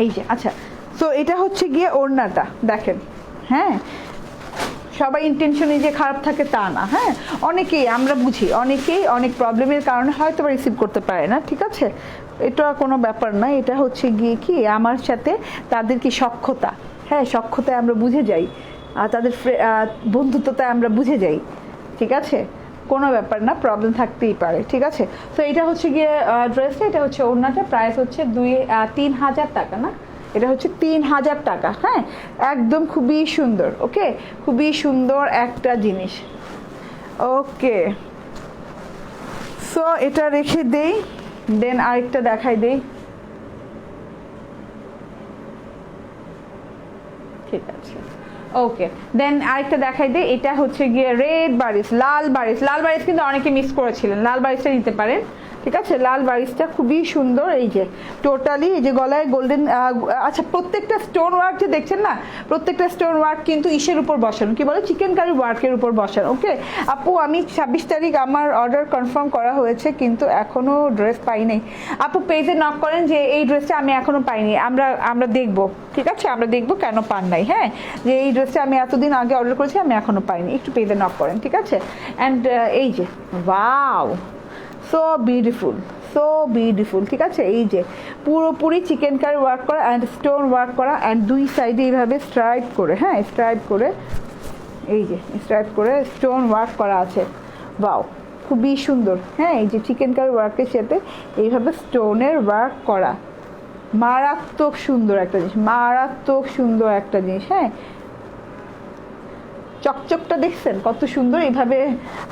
এই যে, আচ্ছা, সো এটা হচ্ছে গিয়ে ওড়নাটা দেখেন। হ্যাঁ, সবাই ইন্টেনশনে যে খারাপ থাকে তা না। হ্যাঁ, অনেকেই আমরা বুঝি, অনেকেই অনেক প্রবলেমের কারণে হয়তো বা রিসিভ করতে পারে না, ঠিক আছে? এটা কোনো ব্যাপার না। এটা হচ্ছে গিয়ে কি, আমার সাথে তাদের কি সখ্যতা, হ্যাঁ, সখ্যতায় আমরা বুঝে যাই, আর তাদের বন্ধুত্বতায় আমরা বুঝে যাই, ঠিক আছে? কোনো ব্যাপার না, প্রবলেম থাকতেই পারে, ঠিক আছে? তো এটা হচ্ছে গিয়ে ড্রেসটা, এটা হচ্ছে ওড়নাটা, প্রাইস হচ্ছে 3,000 টাকা না? এটা হচ্ছে 3,000 টাকা। হ্যাঁ, একদম খুবই সুন্দর। ওকে, খুবই সুন্দর একটা জিনিস। ওকে, সো এটা রেখে দেই, দেন আরেকটা দেখাই দেই। ঠিক আছে, ওকে, দেন আরেকটা দেখাই দিই। এটা হচ্ছে গিয়ে রেড বারিস, লাল বারিস কিন্তু অনেকে মিস করেছিলেন, লাল বারিসটা নিতে পারেন, ঠিক আছে? লাল বারিসটা খুবই সুন্দর। এই যে টোটালি, এই যে গলায় গোল্ডেন, আচ্ছা, প্রত্যেকটা স্টোন ওয়ার্ক যে দেখছেন না, প্রত্যেকটা স্টোন ওয়ার্ক কিন্তু ইসের উপর বসানো, কি বলে, চিকেন কারি ওয়ার্কের উপর বসানো। ওকে আপু, আমি 26 তারিখ আমার অর্ডার কনফার্ম করা হয়েছে, কিন্তু এখনো ড্রেস পাই নাই। আপু পেজে নক করেন যে এই ড্রেসটা আমি এখনো পাইনি, আমরা দেখবো, ঠিক আছে? আমরা দেখবো কেন পান নাই। হ্যাঁ, যে এই ড্রেসটা আমি এতদিন আগে অর্ডার করেছি, আমি এখনো পাইনি, একটু পেজে নক করেন, ঠিক আছে? অ্যান্ড এই যে, ওয়াও, সো বিউটিফুল, ঠিক আছে? এই যে পুরোপুরি চিকেন কারি ওয়ার্ক করা অ্যান্ড স্টোন ওয়ার্ক করা, অ্যান্ড দুই সাইডে এইভাবে স্ট্রাইপ করে, হ্যাঁ, স্ট্রাইপ করে, এই যে স্ট্রাইপ করে স্টোন ওয়ার্ক করা আছে। ওয়াও, খুবই সুন্দর। হ্যাঁ, এই যে চিকেন কারি ওয়ার্কের সাথে এইভাবে স্টোনের ওয়ার্ক করা, মারাত্মক সুন্দর একটা জিনিস, হ্যাঁ। চকচকটা দেখছেন কত সুন্দর, এইভাবে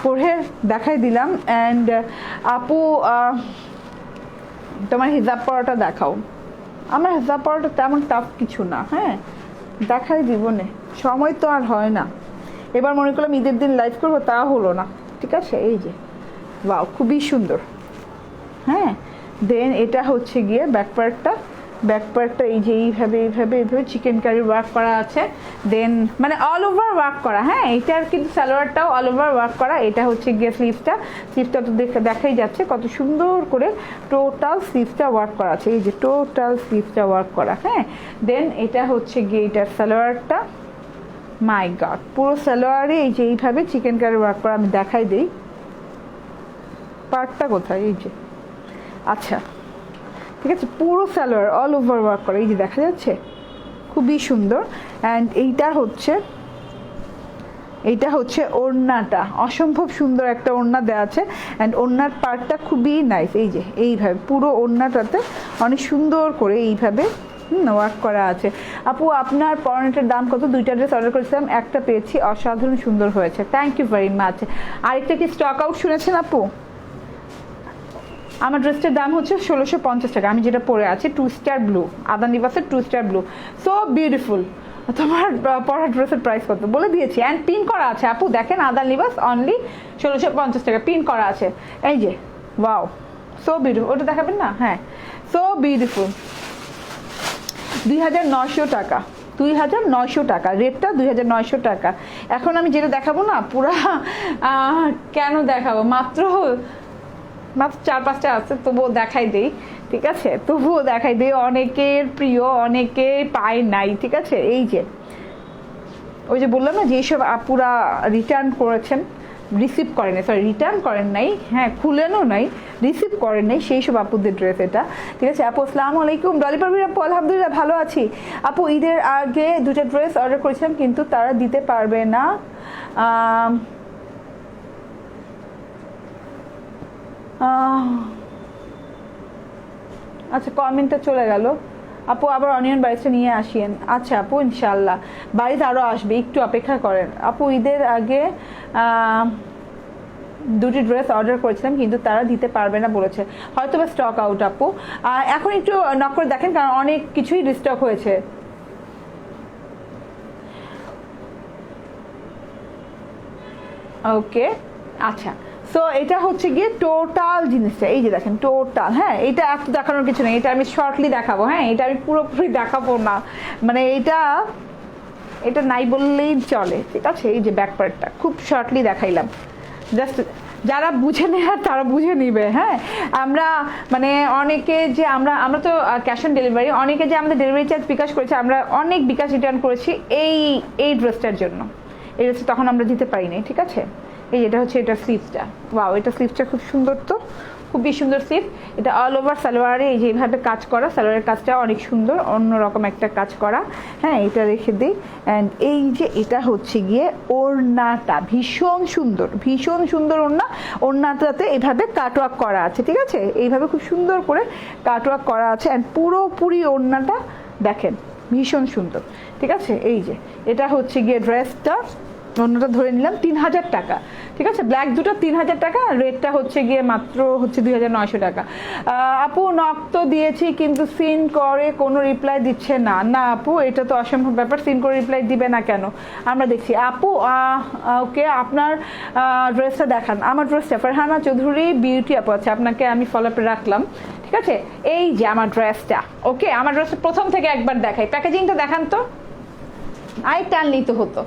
পরে দেখাই দিলাম। অ্যান্ড আপু, তোমার হিজাব পরাটা দেখাও। আমার হিজাব পরাটা তেমন টাফ কিছু না, হ্যাঁ, দেখাই জীবনে সময় তো আর হয় না। এবার মনে করলাম ঈদের দিন লাইভ করবো, তা হলো না, ঠিক আছে? এই যে ওয়াও, খুবই সুন্দর। হ্যাঁ, দেন এটা হচ্ছে গিয়ে ব্যাকপার্টটা এই যে এইভাবে চিকেন কারি ওয়ার্ক করা আছে। দেন মানে অল ওভার ওয়ার্ক করা। হ্যাঁ, এটার কিন্তু সালোয়ারটাও অল ওভার ওয়ার্ক করা। এটা হচ্ছে গিয়ে স্লিভসটা তো দেখাই যাচ্ছে কত সুন্দর করে টোটাল স্লিভসটা ওয়ার্ক করা আছে। এই যে টোটাল স্লিভসটা ওয়ার্ক করা। হ্যাঁ, দেন এটা হচ্ছে গিয়ে এটার সালোয়ারটা, মাই গড, পুরো সালোয়ারে এই যে এইভাবে চিকেন কারি ওয়ার্ক করা। আমি দেখাই দিই পার্টটা কোথায়, এই যে, আচ্ছা ঠিক আছে, পুরো সালোয়ার অল ওভার ওয়ার্ক করা, এই যে দেখা যাচ্ছে, খুবই সুন্দর। অ্যান্ড এইটা হচ্ছে ওড়নাটা, অসম্ভব সুন্দর একটা ওড়না দেওয়া আছে। অ্যান্ড ওড়নার পার্টটা খুবই নাইস, এই যে এইভাবে পুরো ওড়নাটাতে অনেক সুন্দর করে এইভাবে ওয়ার্ক করা আছে। আপু আপনার পরনেটের দাম কত? 2টা ড্রেস অর্ডার করেছিলাম, একটা পেয়েছি, অসাধারণ সুন্দর হয়েছে, থ্যাংক ইউ ভেরি মাচ। আরেকটা কি স্টক আউট শুনেছেন আপু? আমার ড্রেসটার দাম হচ্ছে 1650 টাকা, আমি যেটা পরে আছি 2 স্টার ব্লু, আদান নিবাসের 2 স্টার ব্লু, সো বিউটিফুল। তোমার পরা ড্রেসের প্রাইস কত বলে দিয়েছি, অ্যান্ড পিন করা আছে আপু, দেখেন আদান লিবাস অনলি 1650 টাকা পিন করা আছে। এই যে ওয়াও, সো বিউটিফুল। ওটা দেখাবেন না? হ্যাঁ, সো বিউটিফুল। 2900 টাকা, 2900 টাকা রেটটা, 2900 টাকা। এখন আমি যেটা দেখাবো না পুরা কেন দেখাবো, মাত্র 4-5টা আছে, তবুও দেখাই দেই, ঠিক আছে, তবুও দেখাই দিই। অনেকের প্রিয়, অনেকের পায় নাই, ঠিক আছে। এই যে ওই যে বললাম না যে এইসব আপুরা রিটার্ন করেছেন, রিসিভ করেন নাই, সরি রিটার্ন করেন নাই, হ্যাঁ খুলেনও নাই, রিসিভ করেন নাই, সেই সব আপুদের ড্রেস এটা, ঠিক আছে। আপু আসসালামু আলাইকুম। ডলি পারভিন আপু আলহামদুলিল্লাহ ভালো আছি আপু। ঈদের আগে 2টা ড্রেস অর্ডার করেছিলাম কিন্তু তারা দিতে পারবে না। আচ্ছা, কমেন্টটা চলে গেল আপু, আবার অনিয়ন বাড়িতে নিয়ে আসিয়েন। আচ্ছা আপু, ইনশাল্লাহ বাড়িতে আরও আসবে, একটু অপেক্ষা করেন আপু। ঈদের আগে 2টি ড্রেস অর্ডার করেছিলাম কিন্তু তারা দিতে পারবে না বলেছে, হয়তো বা স্টক আউট আপু। এখন একটু নক করে দেখেন, কারণ অনেক কিছুই রিস্টক হয়েছে। ওকে, আচ্ছা, সো এটা হচ্ছে গিয়ে টোটাল জিনিসটা, এই যে দেখেন টোটাল। হ্যাঁ, এটা এত দেখানোর কিছু নেই, এটা আমি শর্টলি দেখাবো। হ্যাঁ, এটা আমি পুরোপুরি দেখাবো না, মানে এটা নাই বললেই চলে, ঠিক আছে। এই যে ব্যাক পার্টটা খুব শর্টলি দেখাইলাম, জাস্ট যারা বুঝে নেয় তারা বুঝে নিবে। হ্যাঁ, আমরা মানে অনেকে যে আমরা তো ক্যাশ অন ডেলিভারি, অনেকে যে আমাদের ডেলিভারি চার্জ বিকাশ করেছে, আমরা অনেক বিকাশ রিটার্ন করেছি এই ড্রেসটার জন্য। এই ড্রেসটা তখন আমরা দিতে পারিনি, ঠিক আছে। এই এটা হচ্ছে এটা স্লিভসটা, ওয়াও, এটা স্লিভসটা খুব সুন্দর, তো খুবই সুন্দর স্লিভ। এটা অল ওভার সালোয়ারে এই যে এইভাবে কাজ করা, সালোয়ারের কাজটা অনেক সুন্দর, অন্যরকম একটা কাজ করা। হ্যাঁ, এটা রেখে দিই। অ্যান্ড এই যে এটা হচ্ছে গিয়ে ওড়নাটা, ভীষণ সুন্দর, ভীষণ সুন্দর ওড়না। ওড়নাটাতে এইভাবে কাটওয়ার্ক করা আছে, ঠিক আছে, এইভাবে খুব সুন্দর করে কাটওয়ার্ক করা আছে। অ্যান্ড পুরোপুরি ওড়নাটা দেখেন ভীষণ সুন্দর, ঠিক আছে। এই যে এটা হচ্ছে গিয়ে ড্রেসটা, অন্যটা ধরে নিলাম 3000 টাকা, ঠিক আছে। ব্ল্যাক দুটো 3000 টাকা, রেটটা হচ্ছে গিয়ে মাত্র হচ্ছে 2900 টাকা। আপু নক তো দিয়েছি কিন্তু সিন করে কোনো রিপ্লাই দিচ্ছে না। না আপু, এটা তো অসম্ভব ব্যাপার, সিন করে রিপ্লাই দিবে না কেন, আমরা দেখছি। আপু ওকে, আপনার ড্রেসটা দেখান। আমার ড্রেসটা ফারহানা চৌধুরী বিউটি আপু, আছে, আপনাকে আমি ফলো আপে রাখলাম, ঠিক আছে। এই যে আমার ড্রেসটা, ওকে, আমার ড্রেসটা প্রথম থেকে একবার দেখাই, প্যাকেজিংটা দেখান তো, টান নিতে হতো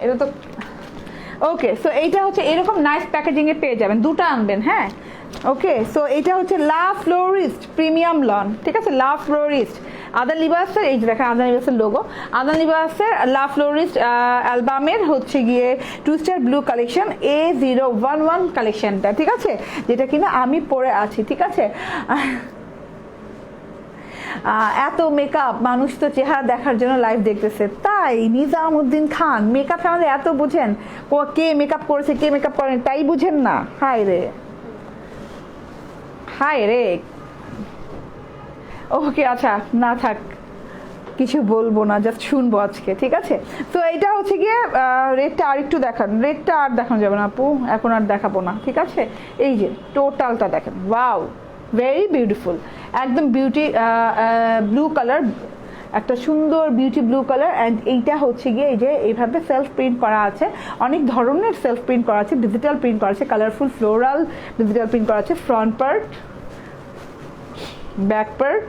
এটা তো। ওকে, সো এইটা হচ্ছে এরকম নাইস প্যাকেজিং এ পেয়ে যাবেন, 2টা আনবেন। হ্যাঁ, ওকে, সো এটা হচ্ছে লা ফ্লোরিস্ট প্রিমিয়াম লন, ঠিক আছে, লা ফ্লোরিস্ট আদান লিবাসের, এই যে দেখেন আদান লিবাসের লোগো, আদান লিবাসের লা ফ্লোরিস্ট অ্যালবামের হচ্ছে গিয়ে 2 স্টার ব্লু কালেকশন A011 কালেকশনটা, ঠিক আছে, যেটা কিনা আমি পরে আছি, ঠিক আছে। এত মেকআপ, মানুষ তো চেহারা দেখার জন্য লাইভ দেখতেছে, তাই নিজামুদ্দিন খান মেকআপ আমাদের এত বুঝেন, ও কে মেকআপ করেছে কে মেকআপ করেন তাই বুঝেন না। হায় রে, হায় রে। ওকে, আচ্ছা, না থাক, কিছু বলবো না, জাস্ট শুনবো আজকে, ঠিক আছে। তো এটা হচ্ছে গিয়ে রেটটা আর একটু দেখান, রেটটা আর দেখানো যাবে না আপু, এখন আর দেখাবো না, ঠিক আছে। এই যে টোটালটা দেখেন, ওয়াও, ভেরি বিউটিফুল, একদম বিউটি ব্লু কালার, একটা সুন্দর বিউটি ব্লু কালার। অ্যান্ড এইটা হচ্ছে গিয়ে এই যে এইভাবে সেলফ প্রিন্ট করা আছে, অনেক ধরনের সেলফ প্রিন্ট করা আছে, ডিজিটাল প্রিন্ট করা আছে, কালারফুল ফ্লোরাল ডিজিটাল প্রিন্ট করা আছে। ফ্রন্ট পার্ট, ব্যাক পার্ট,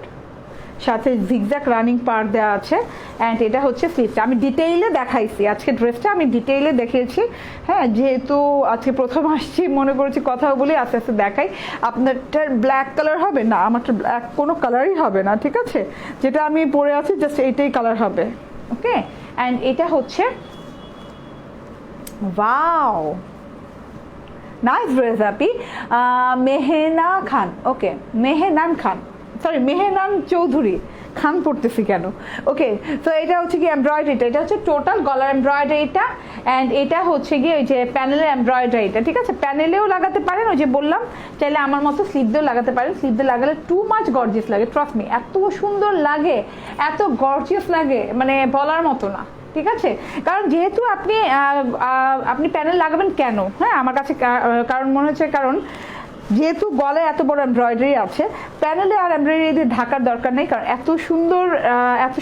সাথে জিগজ্যাগ রানিং পার্ট দেওয়া আছে। অ্যান্ড এটা হচ্ছে স্লিভসটা, আমি ডিটেইলে দেখাইছি আজকে, ড্রেসটা আমি ডিটেইলে দেখিয়েছি। হ্যাঁ, যেহেতু আজকে প্রথম আসছি, মনে করেছি কথাও বলি, আস্তে আস্তে দেখাই। আপনারটার ব্ল্যাক কালার হবে না, আমারটা ব্ল্যাক কোনো কালারই হবে না, ঠিক আছে, যেটা আমি পরে আছি জাস্ট এইটাই কালার হবে, ওকে। অ্যান্ড এটা হচ্ছে ওয়াও, নাইস ড্রেস আপি, মেহেনা খান, ওকে, মেহেনান খান, সরি মেহেনান চৌধুরী, খান পড়তেছি কেন, ওকে। তো এটা হচ্ছে কি এমব্রয়ডারিটা, এটা হচ্ছে টোটাল গলার এমব্রয়ডারিটা। অ্যান্ড এটা হচ্ছে গিয়ে ওই যে প্যানেলের এমব্রয়ডারিটা, ঠিক আছে, প্যানেলেও লাগাতে পারেন, ওই যে বললাম, চাইলে আমার মতো স্লিভ দিয়েও লাগাতে পারেন। স্লিভ দিয়ে লাগালে টু মাচ গর্জিয়াস লাগে, ট্রাস্ট মি, এত সুন্দর লাগে, এত গর্জিয়াস লাগে, মানে বলার মতো না, ঠিক আছে। কারণ যেহেতু আপনি প্যানেল লাগাবেন কেন, হ্যাঁ, আমার কাছে কারণ মনে হচ্ছে, কারণ যেহেতু গলায় এত বড় এমব্রয়ডারি আছে, প্যানেলে আর এমব্রয়ডারি দিয়ে ঢাকার দরকার নেই, কারণ এত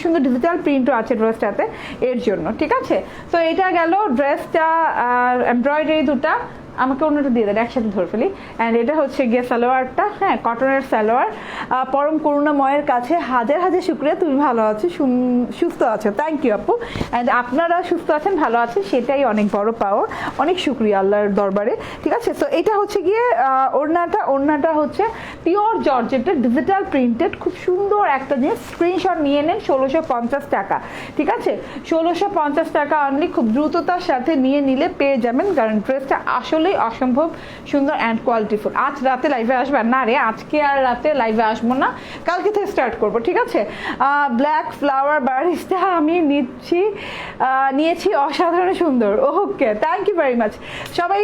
সুন্দর ডিজিটাল প্রিন্টও আছে ড্রেসটাতে, এর জন্য। ঠিক আছে, তো এটা গেল ড্রেসটা আর এমব্রয়ডারি দুটা। আমাকে অন্যটা দিয়ে দেন, একসাথে ধরে ফেলি। অ্যান্ড এটা হচ্ছে গিয়ে সালোয়ারটা, হ্যাঁ কটনের সালোয়ার। পরম করুণাময়ের কাছে হাজার হাজার শুক্রিয়া, তুমি ভালো আছো, সুস্থ আছো। থ্যাংক ইউ আপু। অ্যান্ড আপনারা সুস্থ আছেন, ভালো আছেন, সেটাই অনেক বড় পাওয়া। অনেক শুক্রিয়া আল্লাহর দরবারে। ঠিক আছে, তো এটা হচ্ছে গিয়ে ওড়নাটা হচ্ছে পিওর জর্জেটের ডিজিটাল প্রিন্টেড, খুব সুন্দর একটা জিনিস। স্ক্রিনশট নিয়ে নেন, 1650 টাকা। ঠিক আছে, 1650 টাকা অনলি। খুব দ্রুততার সাথে নিয়ে নিলে পেয়ে যাবেন, কারণ ড্রেসটা আসলে অসম্ভব সুন্দর অ্যান্ড কোয়ালিটিফুল। আজ রাতে লাইভে আসবে না রে, আজকে আর রাতে লাইভে আসবো না, কালকে থেকে স্টার্ট করবো। ঠিক আছে, ব্ল্যাক ফ্লাওয়ার বারিশটা আমি নিয়েছি, অসাধারণ সুন্দর। ওকে, থ্যাংক ইউ ভেরি মাচ। সবাই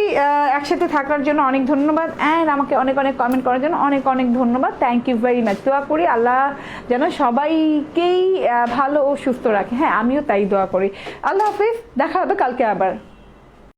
একসাথে থাকার জন্য অনেক ধন্যবাদ, অ্যান্ড আমাকে অনেক অনেক কমেন্ট করার জন্য অনেক অনেক ধন্যবাদ। Thank you very much. দোয়া করি আল্লাহ যেন সবাইকেই ভালো ও সুস্থ রাখে। হ্যাঁ, আমিও তাই দোয়া করি। আল্লাহ হাফিজ, দেখা হবে কালকে আবার।